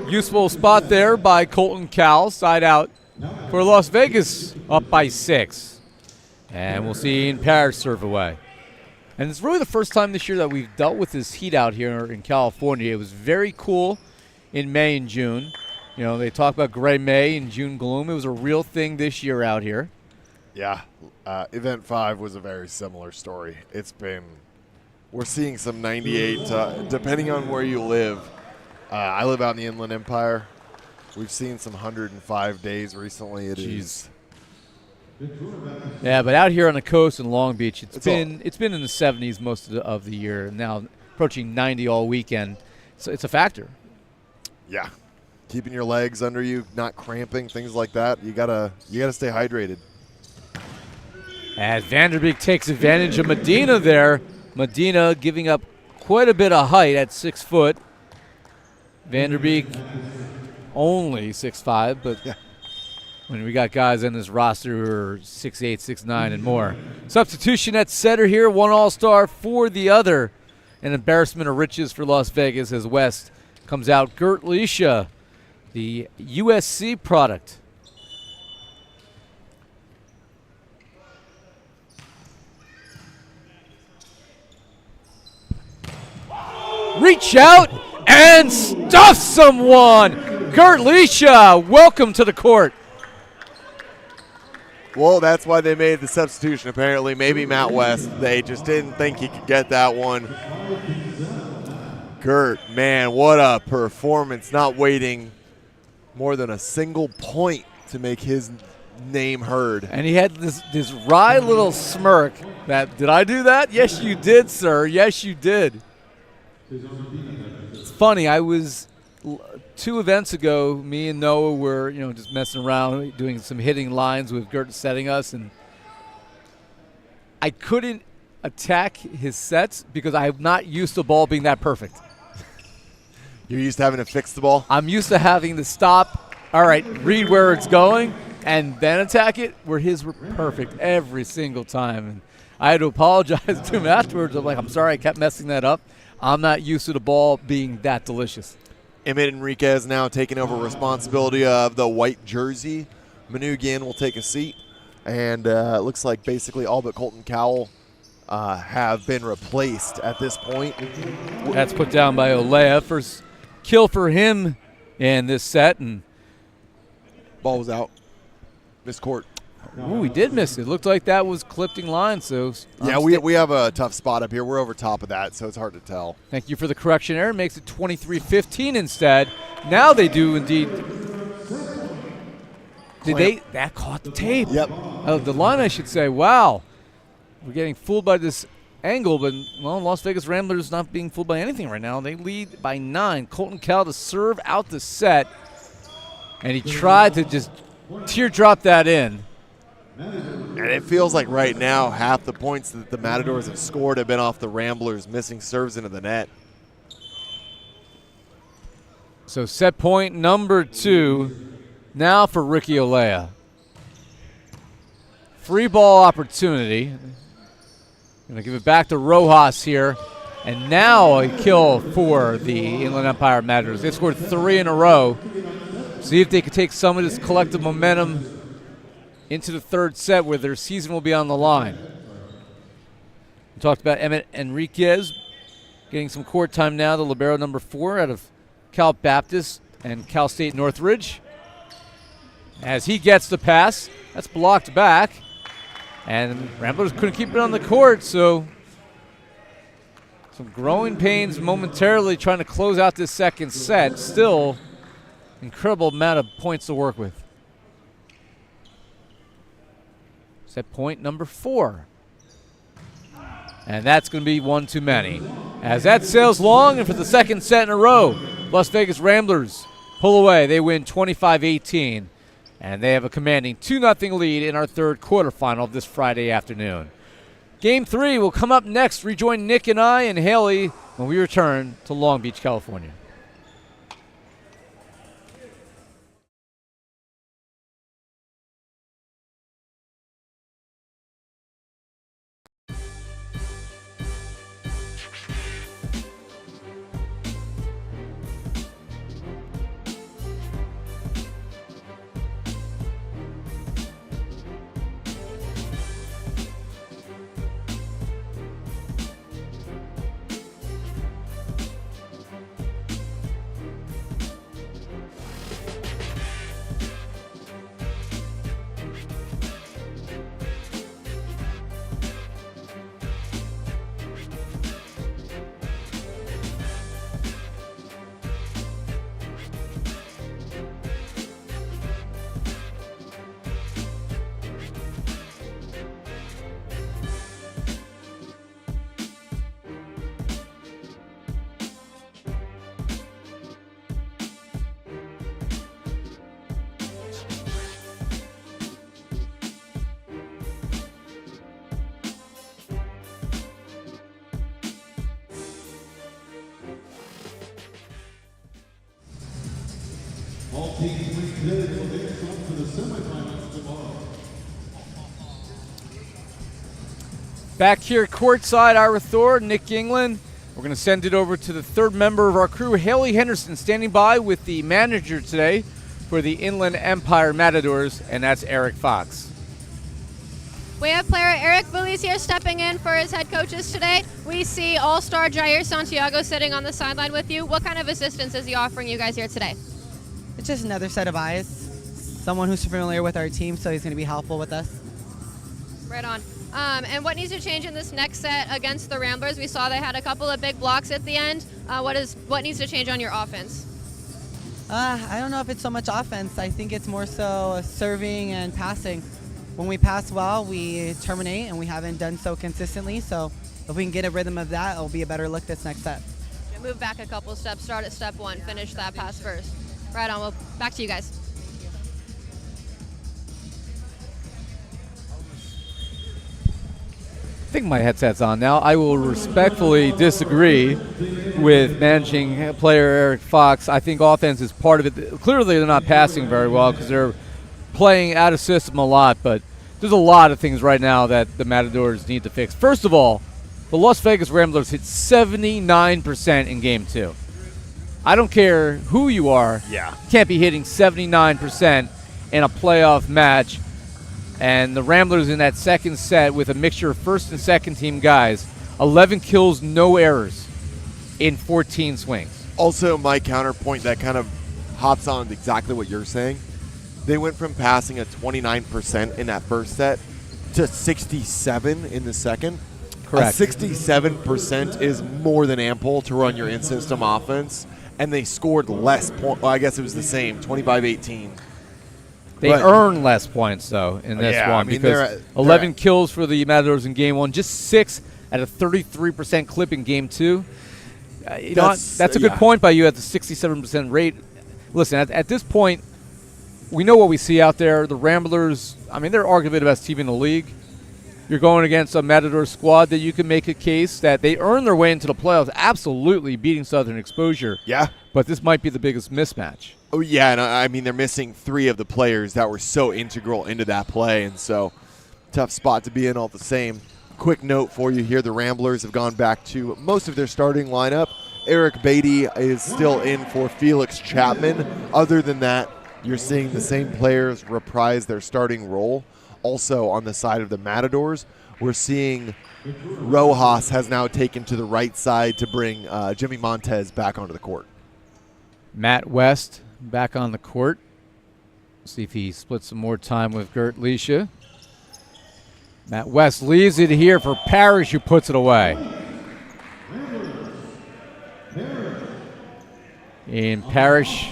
Useful spot there by Colton Cowell, side out for Las Vegas, up by 6. And we'll see Ian Parrish serve away. And it's really the first time this year that we've dealt with this heat out here in California. It was very cool in May and June. They talk about gray May and June gloom. It was a real thing this year out here. Yeah. Event 5 was a very similar story. We're seeing some 98, depending on where you live. I live out in the Inland Empire. We've seen some 105 days recently. Yeah, but out here on the coast in Long Beach, it's been in the 70s most of the year, and now approaching 90 all weekend. So it's a factor. Yeah, keeping your legs under you, not cramping, things like that. You gotta stay hydrated. As Vanderbeek takes advantage of Medina there. Medina giving up quite a bit of height at 6 foot. Vanderbeek only 6'5", but. Yeah. When we got guys in this roster who are 6'8", 6'9", and more. Substitution at setter here, one all-star for the other. An embarrassment of riches for Las Vegas as West comes out. Gert Leisha, the USC product. Reach out and stuff someone. Gert Leisha, welcome to the court. Well, that's why they made the substitution, apparently. Maybe Matt West. They just didn't think he could get that one. Gert, man, what a performance. Not waiting more than a single point to make his name heard. And he had this wry little smirk that, did I do that? Yes, you did, sir. Yes, you did. It's funny. I was 2 events ago, me and Noah were, just messing around, doing some hitting lines with Gert setting us, and I couldn't attack his sets because I'm not used to the ball being that perfect. You're used to having to fix the ball? I'm used to having to stop, all right, read where it's going, and then attack it, where his were perfect every single time. And I had to apologize to him afterwards. I'm like, I'm sorry I kept messing that up. I'm not used to the ball being that delicious. Emmett Enriquez now taking over responsibility of the white jersey. Manoogian will take a seat. And it looks like basically all but Colton Cowell have been replaced at this point. That's put down by Olea. First kill for him in this set. And ball was out. Missed court. ooh, he did miss it. Looked like that was clipped in line. So yeah, we have a tough spot up here. We're over top of that, so it's hard to tell. thank you for the correction error. Makes it 23-15 instead. Now they do indeed. That caught the tape. Yep. The line, I should say. Wow. We're getting fooled by this angle, but, well, Las Vegas Ramblers not being fooled by anything right now. They lead by 9. Colton Cowell to serve out the set, and he tried to just teardrop that in. And it feels like right now half the points that the Matadors have scored have been off the Ramblers missing serves into the net. So set point number 2 now for Ricky Olea. Free ball opportunity. Going to give it back to Rojas here. And now a kill for the Inland Empire Matadors. They've scored 3 in a row. See if they can take some of this collective momentum into the third set where their season will be on the line. We talked about Emmett Enriquez getting some court time now, the libero number 4 out of Cal Baptist and Cal State Northridge. As he gets the pass, that's blocked back. And Ramblers couldn't keep it on the court, so some growing pains momentarily trying to close out this second set. Still, incredible amount of points to work with. Set point number 4. And that's going to be one too many. As that sails long, and for the second set in a row, Las Vegas Ramblers pull away. They win 25-18. And they have a commanding 2-0 lead in our third quarterfinal of this Friday afternoon. Game 3 will come up next. Rejoin Nick and I and Haley when we return to Long Beach, California. All teams prepared for their come to the semifinals tomorrow. Back here courtside, Ira Thor, Nick England. We're going to send it over to the third member of our crew, Haley Henderson, standing by with the manager today for the Inland Empire Matadors, and that's Eric Fox. We have player Eric Bullies here stepping in for his head coaches today. We see all-star Jair Santiago sitting on the sideline with you. What kind of assistance is he offering you guys here today? It's just another set of eyes. Someone who's familiar with our team, so he's going to be helpful with us. Right on. And what needs to change in this next set against the Ramblers? We saw they had a couple of big blocks at the end. What needs to change on your offense? I don't know if it's so much offense. I think it's more so serving and passing. When we pass well, we terminate, and we haven't done so consistently. So if we can get a rhythm of that, it'll be a better look this next set. Move back a couple steps. Start at step 1. Finish that pass first. Right on. Well, back to you guys. I think my headset's on now. I will respectfully disagree with managing player Eric Fox. I think offense is part of it. Clearly, they're not passing very well because they're playing out of system a lot, but there's a lot of things right now that the Matadors need to fix. First of all, The Las Vegas Ramblers hit 79% in Game 2. I don't care who you are. Yeah. You can't be hitting 79% in a playoff match. And the Ramblers in that second set with a mixture of first and second team guys, 11 kills, no errors in 14 swings. Also, my counterpoint that kind of hops on exactly what you're saying. They went from passing at 29% in that first set to 67 in the second. Correct. 67% is more than ample to run your in-system offense, and they scored less points. Well, I guess it was the same, 25-18. They earn less points, though, in this yeah, one I mean, because 11 kills for the Matadors in Game 1, just 6 at a 33% clip in Game 2. That's a good point by you at the 67% rate. Listen, at this point, we know what we see out there. The Ramblers, I mean, they're arguably the best team in the league. You're going against a Matador squad that you can make a case that they earned their way into the playoffs, absolutely beating Southern Exposure. Yeah. But this might be the biggest mismatch. Oh, yeah, and I mean, they're missing 3 of the players that were so integral into that play, and so tough spot to be in all the same. Quick note for you here, the Ramblers have gone back to most of their starting lineup. Eric Beatty is still in for Felix Chapman. Other than that, you're seeing the same players reprise their starting role. Also on the side of the Matadors, we're seeing Rojas has now taken to the right side to bring Jimmy Montez back onto the court. Matt West back on the court. See if he splits some more time with Gert Leisha. Matt West leaves it here for Parrish, who puts it away. And Parrish,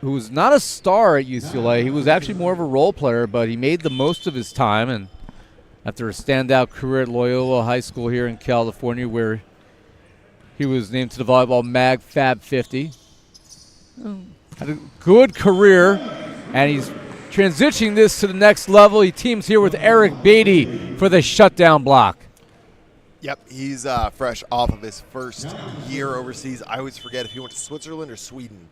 who's not a star at UCLA, he was actually more of a role player, but he made the most of his time. And after a standout career at Loyola High School here in California, where he was named to the Volleyball Mag Fab 50. Had a good career, and he's transitioning this to the next level. He teams here with Eric Beatty for the shutdown block. Yep, he's fresh off of his first year overseas. I always forget if he went to Switzerland or Sweden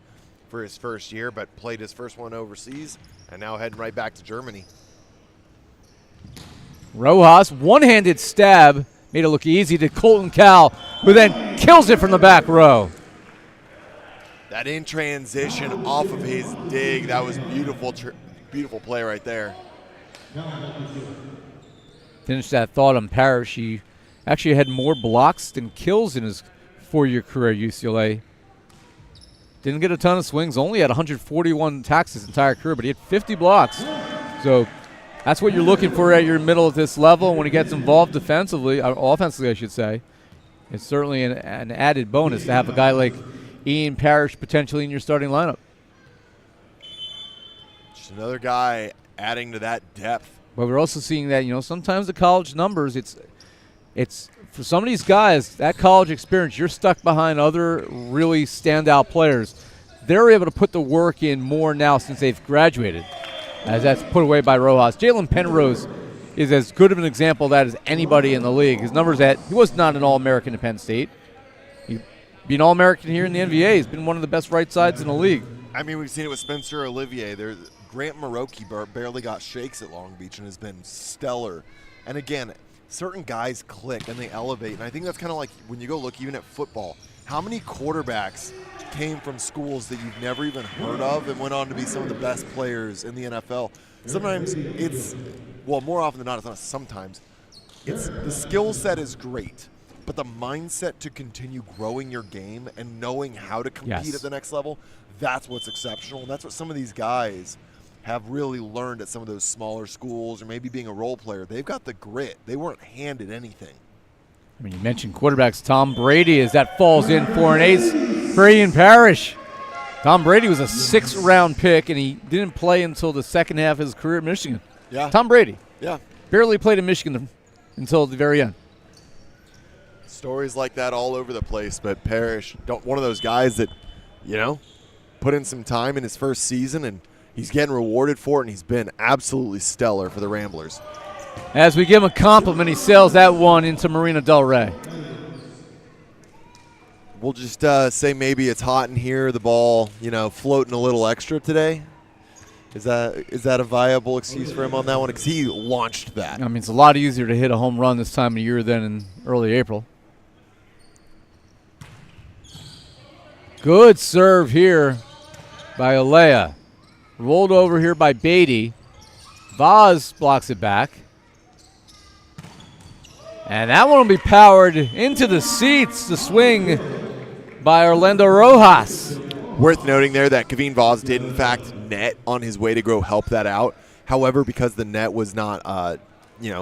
for his first year, but played his first one overseas, and now heading right back to Germany. Rojas, one-handed stab, made it look easy to Colton Cal, who then kills it from the back row. That in transition off of his dig, that was beautiful, beautiful play right there. Finish that thought on Parrish. He actually had more blocks than kills in his 4-year career at UCLA. Didn't get a ton of swings, only had 141 attacks his entire career, but he had 50 blocks. So that's what you're looking for at your middle at this level. And when he gets involved defensively, offensively I should say, it's certainly an added bonus to have a guy like Ian Parrish potentially in your starting lineup. Just another guy adding to that depth. But we're also seeing that, sometimes the college numbers, it's for some of these guys, that college experience, you're stuck behind other really standout players. They're able to put the work in more now since they've graduated, as that's put away by Rojas. Jalen Penrose is as good of an example of that as anybody in the league. His numbers he was not an All-American at Penn State. He'd be an All-American here in the NVA. He's been one of the best right sides in the league. I mean, we've seen it with Spencer Olivier. Grant Maroki barely got shakes at Long Beach and has been stellar. And again, certain guys click and they elevate. And I think that's kind of like when you go look even at football. How many quarterbacks came from schools that you've never even heard of and went on to be some of the best players in the NFL? Sometimes more often than not, it's not sometimes. The skill set is great, but the mindset to continue growing your game and knowing how to compete at the next level, that's what's exceptional. And that's what some of these guys have really learned at some of those smaller schools, or maybe being a role player. They've got the grit. They weren't handed anything. I mean, you mentioned quarterbacks. Tom Brady, as that falls in for an ace for Ian Parrish. Tom Brady was a 6th-round pick, and he didn't play until the second half of his career at Michigan. Yeah. Tom Brady. Yeah. Barely played in Michigan until the very end. Stories like that all over the place, but Parrish, one of those guys that, put in some time in his first season, and he's getting rewarded for it, and he's been absolutely stellar for the Ramblers. As we give him a compliment, he sails that one into Marina Del Rey. We'll just say maybe it's hot in here, the ball, floating a little extra today. Is that a viable excuse for him on that one? Because he launched that. I mean, it's a lot easier to hit a home run this time of year than in early April. Good serve here by Alea. Rolled over here by Beatty. Vaz blocks it back. And that one will be powered into the seats. The swing by Orlando Rojas. Worth noting there that Kevin Vaz did, in fact, net on his way to go help that out. However, because the net was not,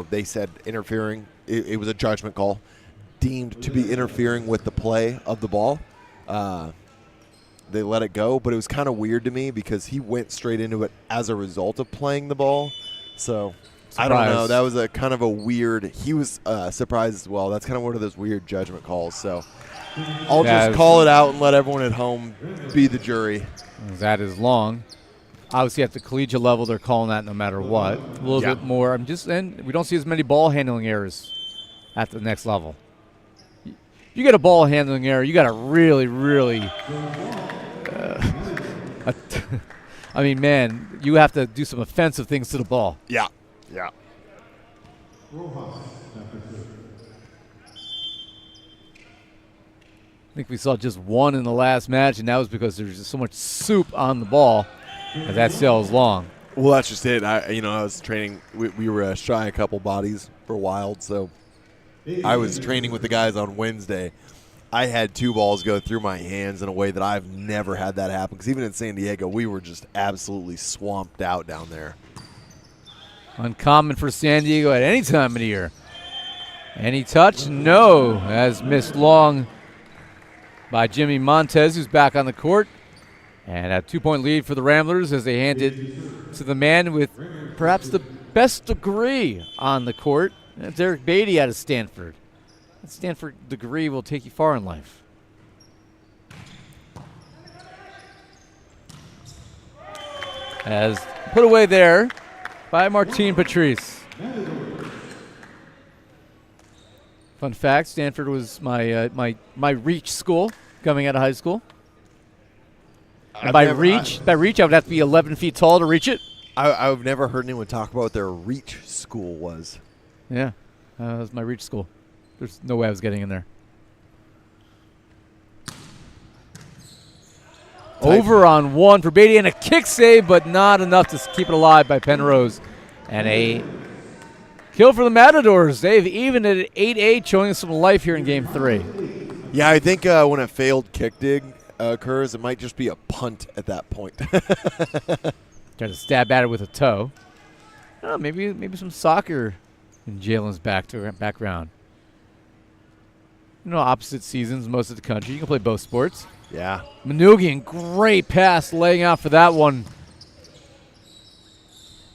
they said interfering, it was a judgment call, deemed to be interfering with the play of the ball. They let it go, but it was kind of weird to me because he went straight into it as a result of playing the ball. So, I don't know. That was a kind of a weird – he was surprised as well. That's kind of one of those weird judgment calls. So, I'll just call it out and let everyone at home be the jury. That is long. Obviously, at the collegiate level, they're calling that no matter what. A little bit more. And we don't see as many ball handling errors at the next level. You get a ball handling error, you got to really, really I mean, man, you have to do some offensive things to the ball. Yeah. I think we saw just one in the last match, and that was because there was just so much soup on the ball that sail is long. Well, that's just it. I was training. We were shy a couple bodies for Wild, so I was training with the guys on Wednesday. I had 2 balls go through my hands in a way that I've never had that happen, because even in San Diego, we were just absolutely swamped out down there. Uncommon for San Diego at any time of the year. Any touch? No. As missed long by Jimmy Montez, who's back on the court. And a 2-point lead for the Ramblers as they hand it to the man with perhaps the best degree on the court. That's Eric Beatty out of Stanford. That Stanford degree will take you far in life. As put away there by Martine Patrice. Fun fact, Stanford was my reach school coming out of high school. And by reach, I would have to be 11 feet tall to reach it. I've never heard anyone talk about what their reach school was. Yeah, that was my reach school. There's no way I was getting in there. Over on 1 for Beatty and a kick save, but not enough to keep it alive by Penrose. And a kill for the Matadors. They've evened it at 8-8, showing us some life here in Game 3. Yeah, I think when a failed kick dig occurs, it might just be a punt at that point. Try to stab at it with a toe. Oh, maybe some soccer in Jalen's background. Opposite seasons most of the country. You can play both sports. Yeah. Manoogian, great pass laying out for that one.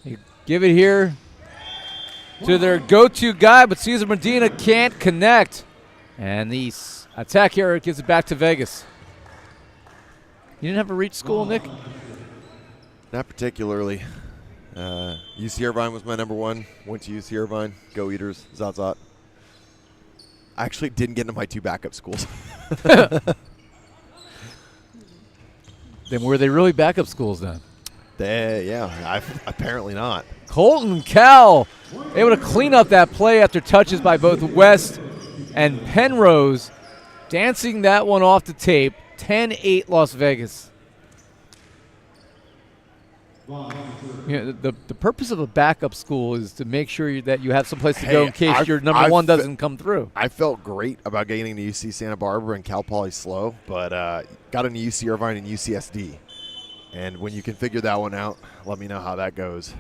They give it here to their go-to guy, but Cesar Medina can't connect. And the attack here gives it back to Vegas. You didn't have a reach school, Nick? Not particularly. UC Irvine was my number 1. Went to UC Irvine. Go Eaters. Zot. I actually didn't get into my 2 backup schools. Then were they really backup schools then? Apparently not. Colton Cal able to clean up that play after touches by both West and Penrose. Dancing that one off the tape. 10-8 Las Vegas. The purpose of a backup school is to make sure that you have someplace to go in case your number 1 doesn't come through. I felt great about getting to UC Santa Barbara and Cal Poly SLO, but got into UC Irvine and UCSD. And when you can figure that one out, let me know how that goes.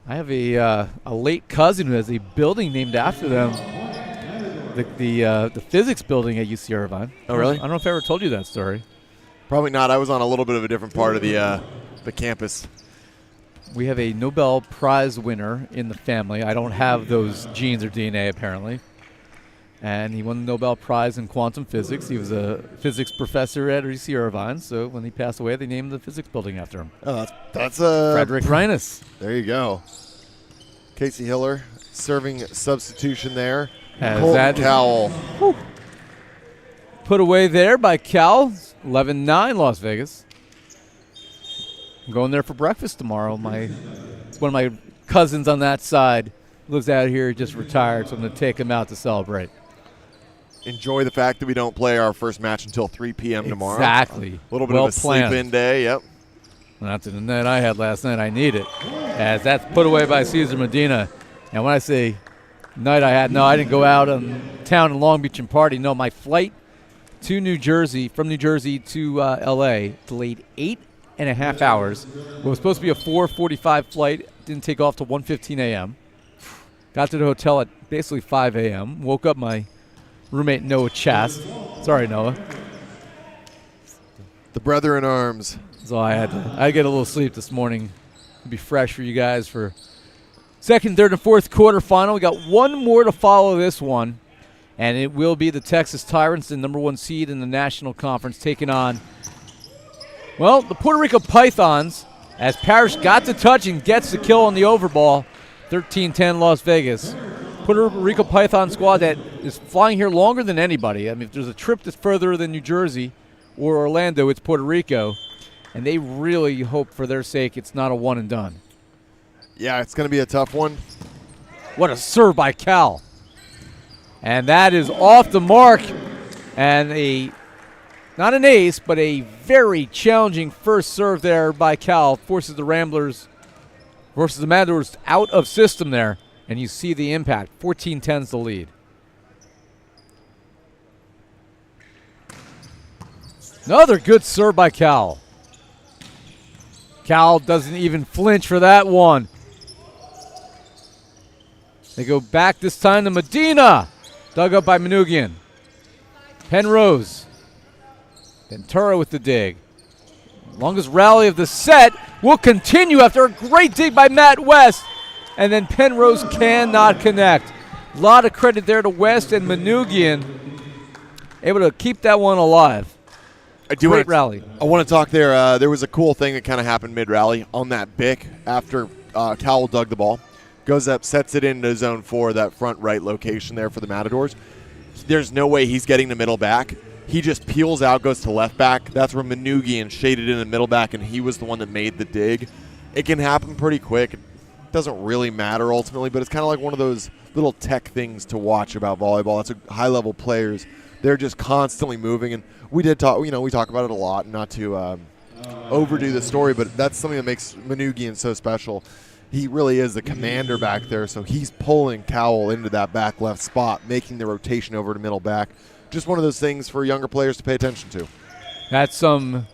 I have a late cousin who has a building named after them. The physics building at UC Irvine. Oh, really? I don't know if I ever told you that story. Probably not. I was on a little bit of a different part of the campus. We have a Nobel Prize winner in the family. I don't have those genes or DNA, apparently. And he won the Nobel Prize in quantum physics. He was a physics professor at UC Irvine, so when he passed away, they named the physics building after him. Oh, that's Frederick Reines. There you go. Casey Hiller serving substitution there. Colton Cowell. Put away there by Cal. 11-9 Las Vegas. I'm going there for breakfast tomorrow. One of my cousins on that side lives out here, just retired, so I'm going to take him out to celebrate. Enjoy the fact that we don't play our first match until 3 p.m. tomorrow. Exactly. A little bit Well of a planned. sleep-in day, yep. Well, after the night I had last night, I need it, as that's put away by Cesar Medina. And when I say night I had, no, I didn't go out on town in Long Beach and party. No, my flight to New Jersey, from New Jersey to L.A., delayed 8.5 hours. It was supposed to be a 4:45 flight. Didn't take off till 1:15 a.m. Got to the hotel at basically 5 a.m. Woke up my roommate Noah Chast. Sorry, Noah. The brother in arms. So I had to get a little sleep this morning to be fresh for you guys for second, third, and fourth quarterfinal. We got one more to follow this one, and it will be the Texas Tyrants, the number 1 seed in the National Conference, taking on, well, the Puerto Rico Pythons, as Parrish got to touch and gets the kill on the overball. 13-10 Las Vegas. Puerto Rico Python squad that is flying here longer than anybody. I mean, if there's a trip that's further than New Jersey or Orlando, it's Puerto Rico. And they really hope for their sake it's not a one and done. Yeah, it's going to be a tough one. What a serve by Cal. And that is off the mark. And not an ace, but a very challenging first serve there by Cal. Forces the Ramblers versus the Matadors out of system there. And you see the impact. 14-10's the lead. Another good serve by Cal. Cal doesn't even flinch for that one. They go back this time to Medina. Dug up by Manugian. Penrose. Ventura with the dig. Longest rally of the set will continue after a great dig by Matt West. And then Penrose cannot connect. A lot of credit there to West and Manugian. Able to keep that one alive. Great rally. I want to talk there. There was a cool thing that kind of happened mid-rally on that Bick after Cowell dug the ball. Goes up, sets it into zone 4, that front right location there for the Matadors. There's no way he's getting to middle back. He just peels out, goes to left back. That's where Manugian shaded in the middle back, and he was the one that made the dig. It can happen pretty quick. It doesn't really matter ultimately, but it's kind of like one of those little tech things to watch about volleyball. It's high-level players. They're just constantly moving, and we did talk. We talk about it a lot, not to overdo the story, but that's something that makes Manugian so special. He really is the commander back there, so he's pulling Cowell into that back left spot, making the rotation over to middle back. Just one of those things for younger players to pay attention to. That's some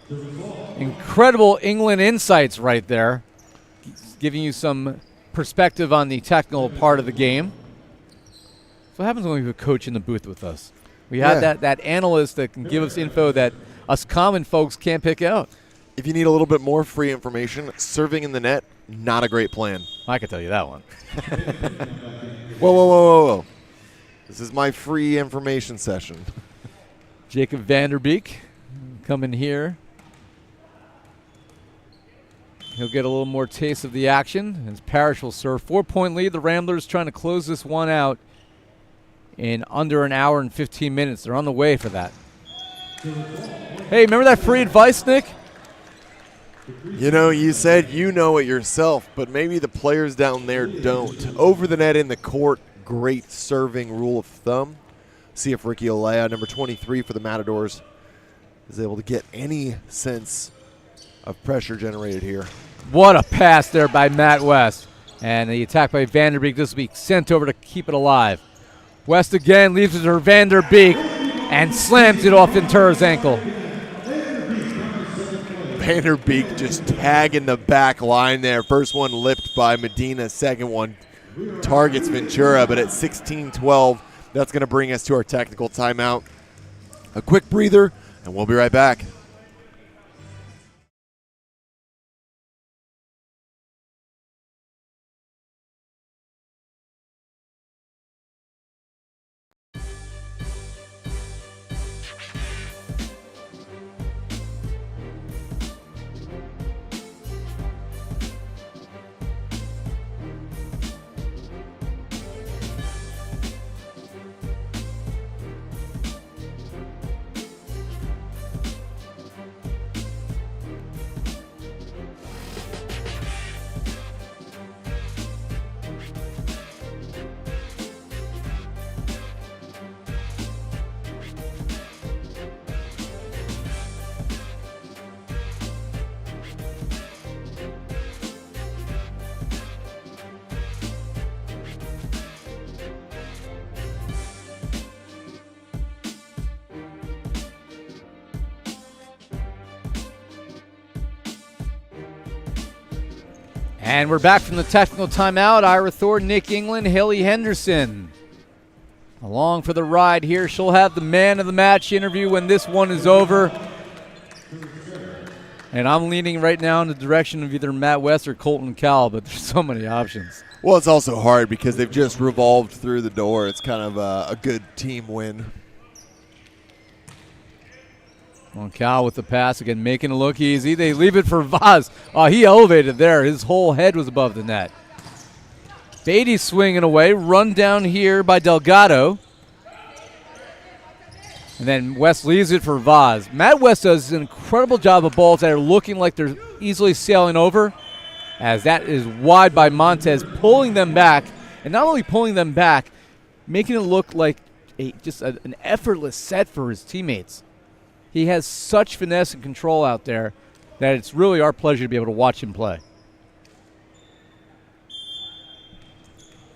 incredible England insights right there, giving you some perspective on the technical part of the game. So what happens when we have a coach in the booth with us? We have that analyst that can give us info that us common folks can't pick out. If you need a little bit more free information, serving in the net, not a great plan. I can tell you that one. Whoa. This is my free information session. Jacob Vanderbeek coming here. He'll get a little more taste of the action as Parrish will serve. 4-point lead. The Ramblers trying to close this one out in under an hour and 15 minutes. They're on the way for that. Hey, remember that free advice, Nick? You said you know it yourself, but maybe the players down there don't. Over the net in the court, great serving rule of thumb. See if Ricky Olea, number 23 for the Matadors, is able to get any sense of pressure generated here. What a pass there by Matt West. And the attack by Vanderbeek. This will be sent over to keep it alive. West again leaves it to Vanderbeek and slams it off Ventura's ankle. Vanderbeek just tagging the back line there. First one lipped by Medina. Second one targets Ventura. But at 16-12, that's going to bring us to our technical timeout. A quick breather, and we'll be right back. And we're back from the technical timeout. Ira Thor, Nick England, Haley Henderson along for the ride here. She'll have the man of the match interview when this one is over. And I'm leaning right now in the direction of either Matt West or Colton Cowell, but there's so many options. Well, it's also hard because they've just revolved through the door. It's kind of a good team win. Well, Cowell with the pass again, making it look easy. They leave it for Vaz. Oh, he elevated there. His whole head was above the net. Beatty swinging away. Run down here by Delgado. And then West leaves it for Vaz. Matt West does an incredible job of balls that are looking like they're easily sailing over, as that is wide by Montez, pulling them back. And not only pulling them back, making it look like just an effortless set for his teammates. He has such finesse and control out there that it's really our pleasure to be able to watch him play.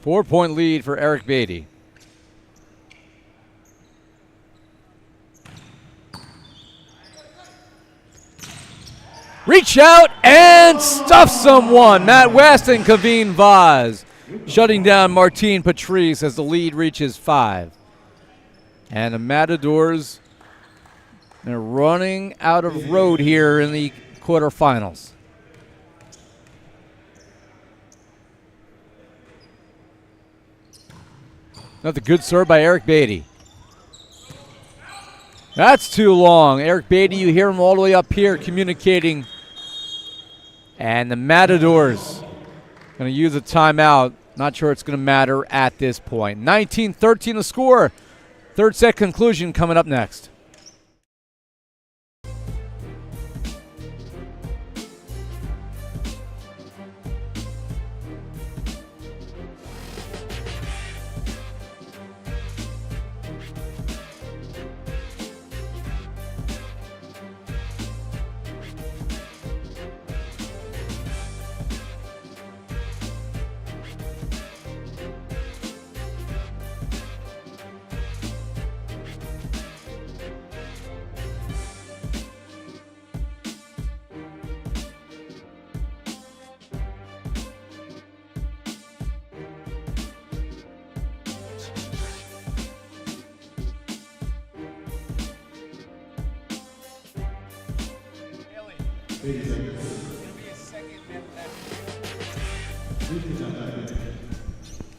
4-point lead for Eric Beatty. Reach out and stuff someone. Matt West and Kaveen Vaz shutting down Martine Patrice as the lead reaches 5. And the Matadors are running out of road here in the quarterfinals. Another good serve by Eric Beatty. That's too long. Eric Beatty, you hear him all the way up here communicating. And the Matadors going to use a timeout. Not sure it's going to matter at this point. 19-13 the score. Third set conclusion coming up next.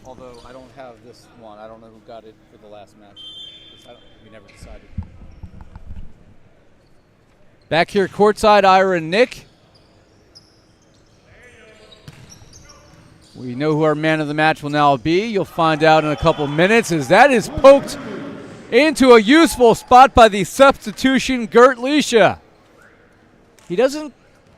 Although I don't have this one. I don't know who got it for the last match. We never decided. Back here courtside, Ira and Nick. We know who our man of the match will now be. You'll find out in a couple minutes, as that is poked into a useful spot by the substitution, Gert Leisha. He doesn't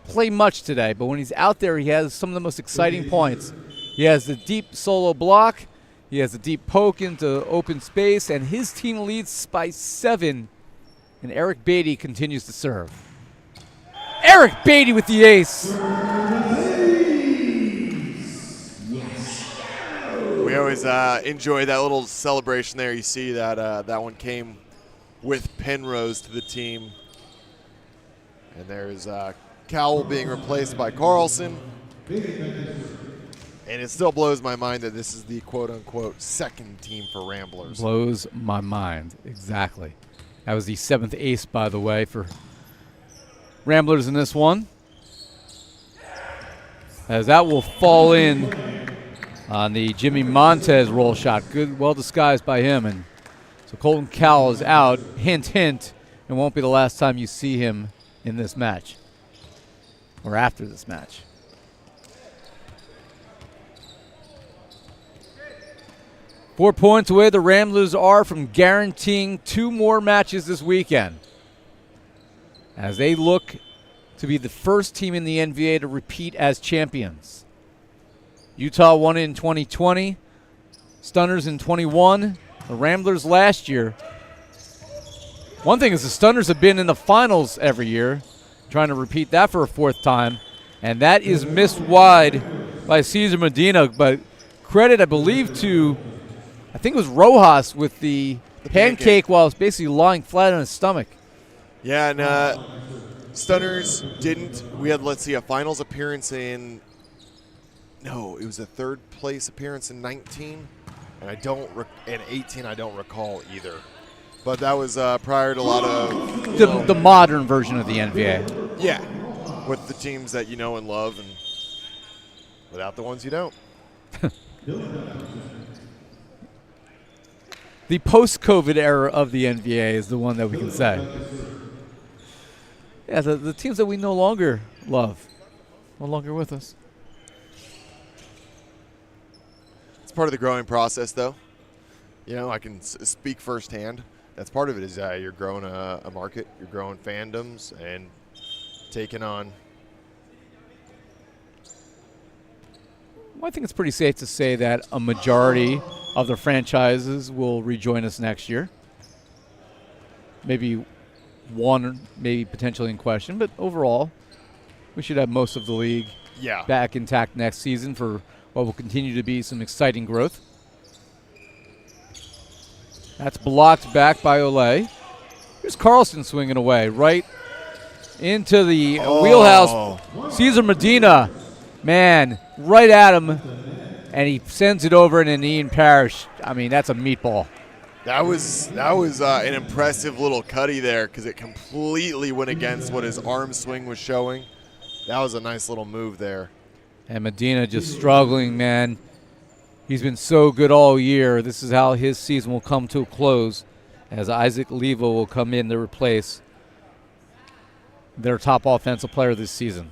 play much today, but when he's out there, he has some of the most exciting points. He has the deep solo block. He has a deep poke into open space, and his team leads by 7, and Eric Beatty continues to serve. Eric Beatty with the ace. We always enjoy that little celebration there. You see that that one came with Penrose to the team. And there's Cowell being replaced by Carlson. And it still blows my mind that this is the quote-unquote second team for Ramblers. Blows my mind, exactly. That was the 7th ace, by the way, for Ramblers in this one. As that will fall in on the Jimmy Montez roll shot. Good, well disguised by him. And so Colton Cowell is out. Hint, hint. It won't be the last time you see him in this match or after this match. Four points away the Ramblers are from guaranteeing 2 more matches this weekend, as they look to be the first team in the NVA to repeat as champions. Utah won in 2020, Stunners in 21, the Ramblers last year. One thing is the Stunners have been in the finals every year, trying to repeat that for a 4th time, and that is missed wide by Cesar Medina, but credit, I believe, to, I think it was Rojas with the pancake while it's basically lying flat on his stomach. Yeah, and Stunners didn't. We had, let's see, a finals appearance in No, it was a third place appearance in 19, and in 18 I don't recall either. But that was prior to a lot of The modern version of the NVA. yeah, with the teams that you know and love, and without the ones you don't. The post-COVID era of the NVA is the one that we can say. Yeah, the teams that we no longer love, no longer with us. It's part of the growing process, though. You know, I can speak firsthand. That's part of it is you're growing a market, you're growing fandoms, and taking on. Well, I think it's pretty safe to say that a majority of the franchises will rejoin us next year. Maybe one, maybe potentially in question, but overall, we should have most of the league back intact next season for what will continue to be some exciting growth. That's blocked back by Olay. Here's Carlson swinging away right into the wheelhouse. Cesar Medina, man, right at him, and he sends it over in an Ian Parrish. I mean, that's a meatball. That was an impressive little cutty there because it completely went against what his arm swing was showing. That was a nice little move there. And Medina just struggling, man. He's been so good all year. This is how his season will come to a close as Isaac Levo will come in to replace their top offensive player this season.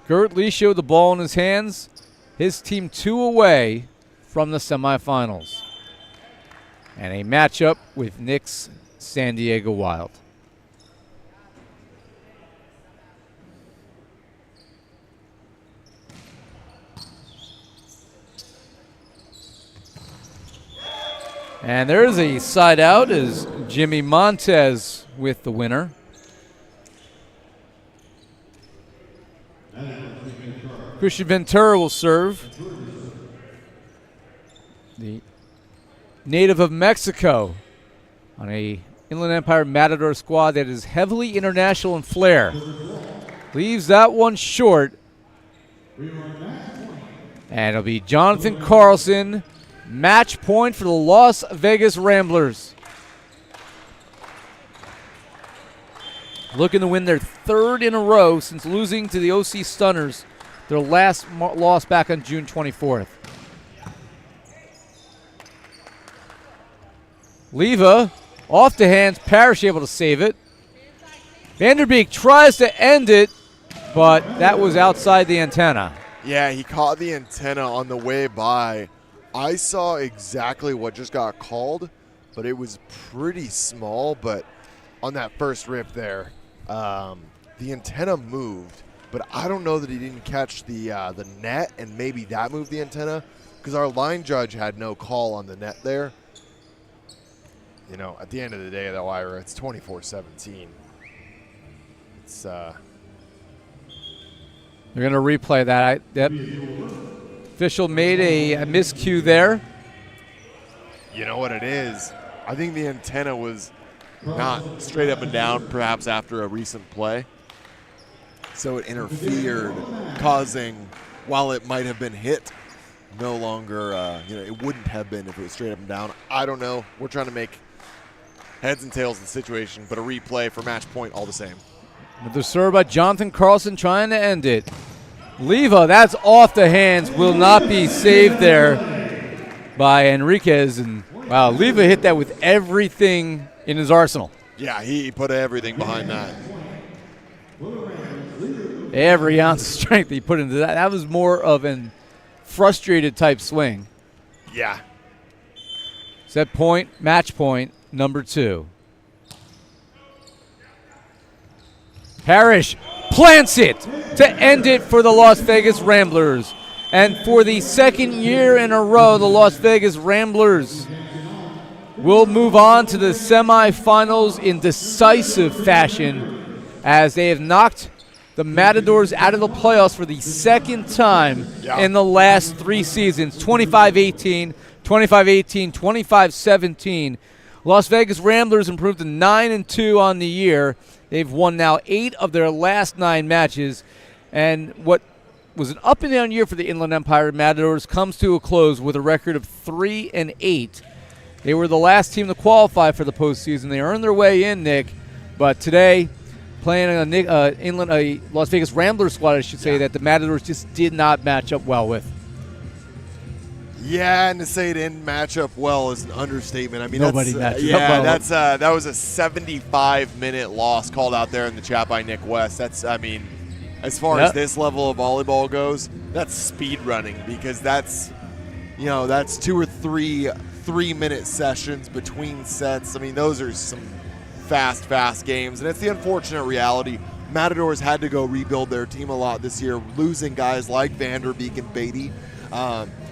Gert Lisho, the ball in his hands. His team 2 away from the semifinals. And a matchup with Knicks San Diego Wild. And there's a side out as Jimmy Montez with the winner. Christian Ventura will serve. The native of Mexico on a Inland Empire Matador squad that is heavily international in flair. Leaves that one short. And it'll be Jonathan Carlson. Match point for the Las Vegas Ramblers. Looking to win their 3rd in a row since losing to the OC Stunners, their last loss back on June 24th. Leva off the hands, Parrish able to save it. Vanderbeek tries to end it, but that was outside the antenna. Yeah, he caught the antenna on the way by. I saw exactly what just got called, but it was pretty small. But on that first rip there, the antenna moved, but I don't know that he didn't catch the net, and maybe that moved the antenna because our line judge had no call on the net there. You know, at the end of the day, though, Ira, it's 24-17. It's they're going to replay that. Yep. Official made a miscue there. You know what it is? I think the antenna was not straight up and down, perhaps after a recent play. So it interfered, causing, while it might have been hit, no longer, it wouldn't have been if it was straight up and down. I don't know. We're trying to make heads and tails of the situation, but a replay for match point all the same. With the serve by Jonathan Carlson trying to end it. Leva, that's off the hands, will not be saved there by Enriquez. And wow, Leva hit that with everything in his arsenal. Yeah, he put everything behind that. Every ounce of strength he put into that. That was more of an frustrated type swing. Yeah. Set point, match point, number 2. Parrish plants it to end it for the Las Vegas Ramblers. And for the 2nd year in a row, the Las Vegas Ramblers will move on to the semifinals in decisive fashion as they have knocked the Matadors out of the playoffs for the 2nd time in the last 3 seasons, 25-18, 25-18, 25-17. Las Vegas Ramblers improved to 9-2 on the year. They've won now 8 of their last 9 matches. And what was an up and down year for the Inland Empire Matadors comes to a close with a record of 3-8. They were the last team to qualify for the postseason. They earned their way in, Nick, but today, playing a Las Vegas Ramblers squad, I should say, that the Matadors just did not match up well with. Yeah, and to say it didn't match up well is an understatement. I mean, Nobody matched up well. That was a 75-minute loss called out there in the chat by Nick West. That's, I mean, as far as this level of volleyball goes, that's speed running, because that's 2 or 3 3-minute sessions between sets. I mean, those are some fast games, and it's the unfortunate reality. Matadors had to go rebuild their team a lot this year, losing guys like Vanderbeek and Beatty.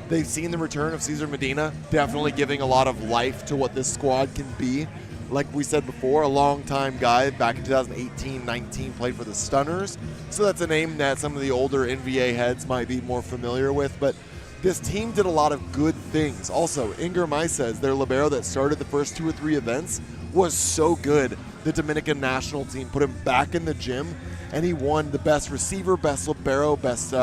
They've seen the return of Cesar Medina, definitely giving a lot of life to what this squad can be. Like we said before, a long-time guy back in 2018-19 played for the Stunners, so that's a name that some of the older NVA heads might be more familiar with. But this team did a lot of good things. Also, Inger Maisez, their libero that started the first 2 or 3 events, was so good. The Dominican national team put him back in the gym, and he won the best receiver, best libero, best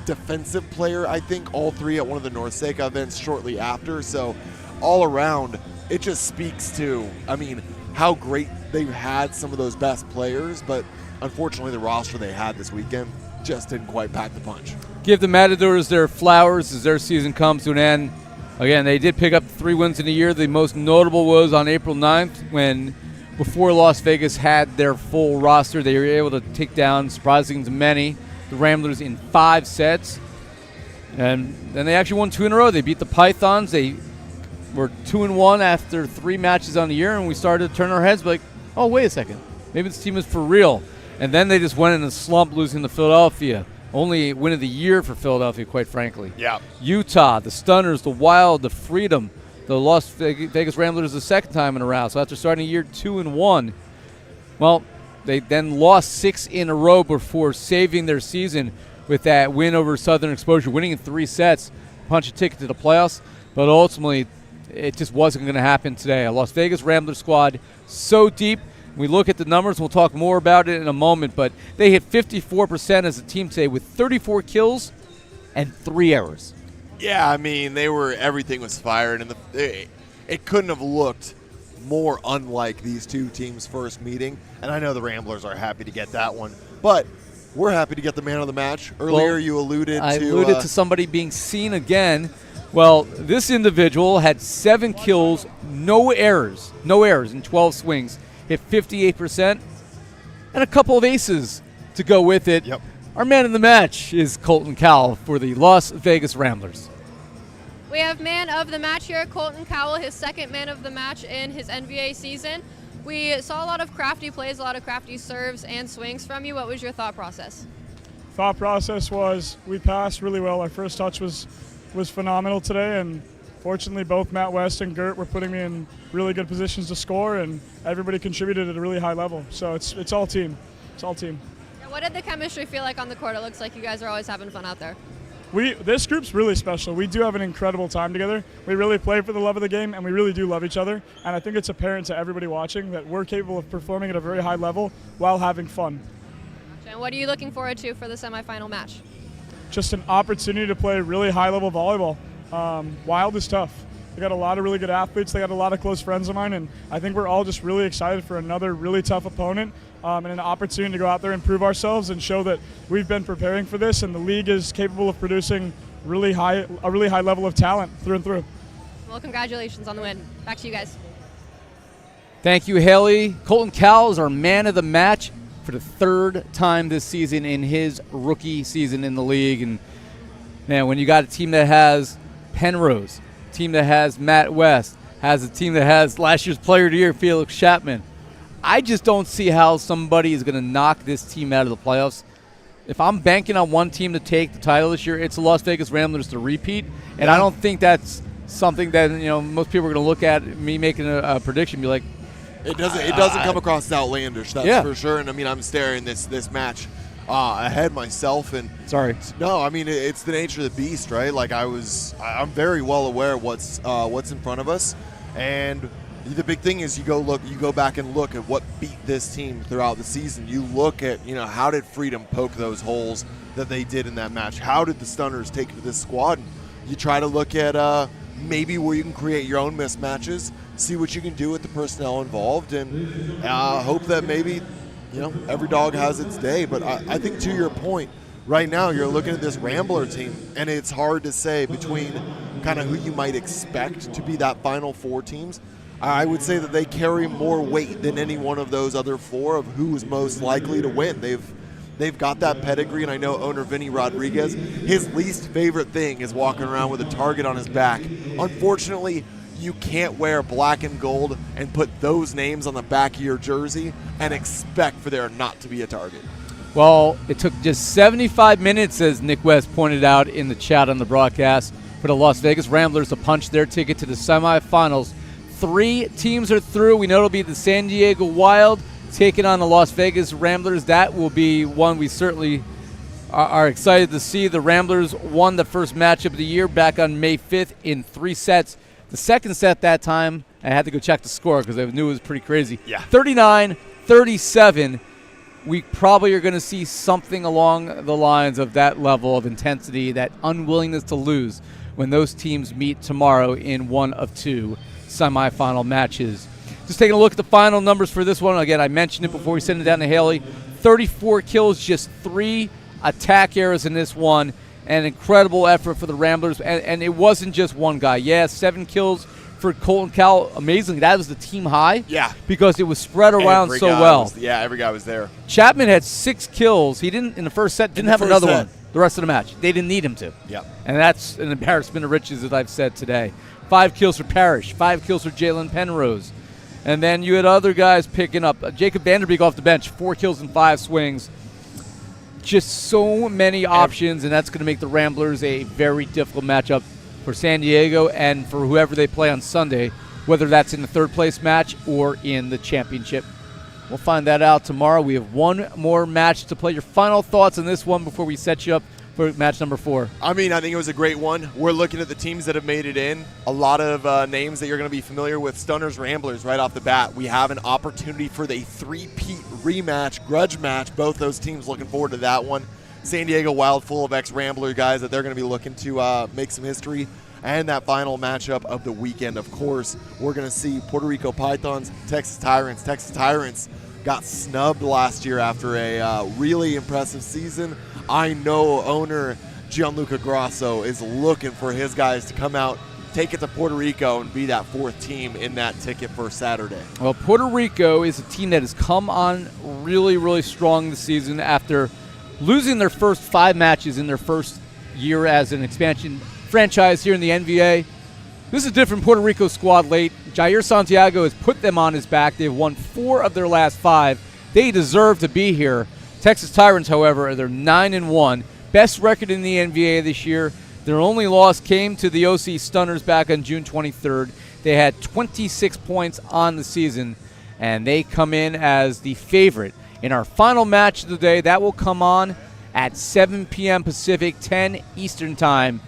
defensive player, I think, all 3 at one of the North Seca events shortly after. So all around, it just speaks to, I mean, how great they've had some of those best players, but unfortunately the roster they had this weekend just didn't quite pack the punch. Give the Matadors their flowers as their season comes to an end. Again, they did pick up 3 wins in a year. The most notable was on April 9th when, before Las Vegas had their full roster, they were able to take down, surprising to many, the Ramblers in 5 sets. And then they actually won 2 in a row. They beat the Pythons. They were 2-1 after 3 matches on the year, and we started to turn our heads like, oh, wait a second. Maybe this team is for real. And then they just went in a slump, losing to Philadelphia. Only win of the year for Philadelphia, quite frankly. Yeah. Utah, the Stunners, the Wild, the Freedom, the Las Vegas Ramblers the second time in a row. So after starting a year 2-1, well, they then lost 6 in a row before saving their season with that win over Southern Exposure, winning in 3 sets, punch a ticket to the playoffs. But ultimately, it just wasn't going to happen today. A Las Vegas Ramblers squad so deep. We look at the numbers. We'll talk more about it in a moment, but they hit 54% as a team today with 34 kills and 3 errors. Yeah, I mean, everything was fired, and it couldn't have looked more unlike these 2 teams' first meeting. And I know the Ramblers are happy to get that one, but we're happy to get the man of the match. Earlier, you alluded to somebody being seen again. Well, this individual had 7 kills, no errors in 12 swings, hit 58%, and a couple of aces to go with it. Yep. Our man in the match is Colton Cowell for the Las Vegas Ramblers. We have man of the match here, Colton Cowell, his 2nd man of the match in his NVA season. We saw a lot of crafty plays, a lot of crafty serves and swings from you. What was your thought process? Thought process was we passed really well. Our first touch was phenomenal today, and fortunately both Matt West and Gert were putting me in really good positions to score, and everybody contributed at a really high level. So it's all team. It's all team. What did the chemistry feel like on the court? It looks like you guys are always having fun out there. This group's really special. We do have an incredible time together. We really play for the love of the game, and we really do love each other. And I think it's apparent to everybody watching that we're capable of performing at a very high level while having fun. And what are you looking forward to for the semifinal match? Just an opportunity to play really high-level volleyball. Wild is tough. They got a lot of really good athletes. They got a lot of close friends of mine, and I think we're all just really excited for another really tough opponent and an opportunity to go out there and prove ourselves and show that we've been preparing for this, and the league is capable of producing a really high level of talent through and through. Well, congratulations on the win. Back to you guys. Thank you, Haley. Colton Cowell is our man of the match for the 3rd time this season in his rookie season in the league. And man, when you got a team that has Penrose, a team that has Matt West, has a team that has last year's player of the year, Felix Chapman, I just don't see how somebody is going to knock this team out of the playoffs. If I'm banking on one team to take the title this year, it's the Las Vegas Ramblers to repeat, and I don't think that's something that most people are going to look at me making a prediction and be like, It doesn't come across as outlandish, that's for sure. And I mean, I'm staring this match ahead myself, and sorry. No, I mean, it's the nature of the beast, right? Like I'm very well aware what's in front of us, and the big thing is you go back and look at what beat this team throughout the season. You look at, how did Freedom poke those holes that they did in that match? How did the Stunners take to this squad? You try to look at maybe where you can create your own mismatches, see what you can do with the personnel involved, and hope that maybe, every dog has its day. But I think to your point, right now you're looking at this Rambler team, and it's hard to say between kind of who you might expect to be that Final Four teams. I would say that they carry more weight than any one of those other four of who is most likely to win. They've got that pedigree, and I know owner Vinny Rodriguez, his least favorite thing is walking around with a target on his back. Unfortunately, you can't wear black and gold and put those names on the back of your jersey and expect for there not to be a target. Well, it took just 75 minutes, as Nick West pointed out in the chat on the broadcast, for the Las Vegas Ramblers to punch their ticket to the semifinals. 3 teams are through. We know it'll be the San Diego Wild taking on the Las Vegas Ramblers. That will be one we certainly are excited to see. The Ramblers won the first matchup of the year back on May 5th in 3 sets. The second set that time, I had to go check the score because I knew it was pretty crazy. Yeah. 39-37. We probably are going to see something along the lines of that level of intensity, that unwillingness to lose when those teams meet tomorrow in one of 2 semifinal matches. Just taking a look at the final numbers for this one. Again, I mentioned it before we send it down to Haley. 34 kills, just 3 attack errors in this one. An incredible effort for the Ramblers. And it wasn't just one guy. Yeah, 7 kills for Colton Cowell. Amazingly, that was the team high. Yeah. Because it was spread around so well. Every guy was there. Chapman had 6 kills. He didn't, in the first set, didn't have another one the rest of the match. They didn't need him to. Yep. And that's an embarrassment of riches, as I've said today. 5 kills for Parrish, 5 kills for Jalen Penrose. And then you had other guys picking up. Jacob Vanderbeek off the bench, 4 kills and 5 swings. Just so many options, and that's going to make the Ramblers a very difficult matchup for San Diego and for whoever they play on Sunday, whether that's in the third place match or in the championship. We'll find that out tomorrow. We have one more match to play. Your final thoughts on this one before we set you up for match number 4. I think it was a great one. We're looking at the teams that have made it in. A lot of names that you're going to be familiar with. Stunners, Ramblers right off the bat. We have an opportunity for the 3-peat rematch, grudge match. Both those teams looking forward to that one. San Diego Wild full of ex-Rambler guys that they're going to be looking to make some history. And that final matchup of the weekend, of course, we're going to see Puerto Rico Pythons, Texas Tyrants. Texas Tyrants got snubbed last year after a really impressive season. I know owner Gianluca Grosso is looking for his guys to come out, take it to Puerto Rico, and be that 4th team in that ticket for Saturday. Well, Puerto Rico is a team that has come on really, really strong this season after losing their first 5 matches in their first year as an expansion franchise here in the NVA. This is a different Puerto Rico squad late. Jair Santiago has put them on his back. They've won 4 of their last 5. They deserve to be here. Texas Tyrants, however, they're 9-1. Best record in the NVA this year. Their only loss came to the OC Stunners back on June 23rd. They had 26 points on the season, and they come in as the favorite in our final match of the day. That will come on at 7 p.m. Pacific, 10 Eastern Time,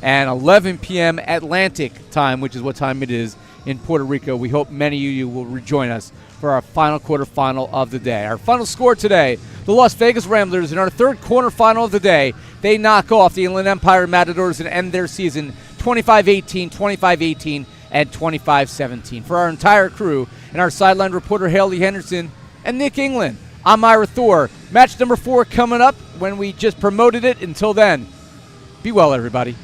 and 11 p.m. Atlantic Time, which is what time it is in Puerto Rico. We hope many of you will rejoin us for our final quarterfinal of the day. Our final score today, the Las Vegas Ramblers in our 3rd quarterfinal of the day, they knock off the Inland Empire Matadors and end their season 25-18, 25-18, and 25-17. For our entire crew and our sideline reporter Haley Henderson and Nick England, I'm Ira Thor. Match number 4 coming up when we just promoted it. Until then, be well, everybody.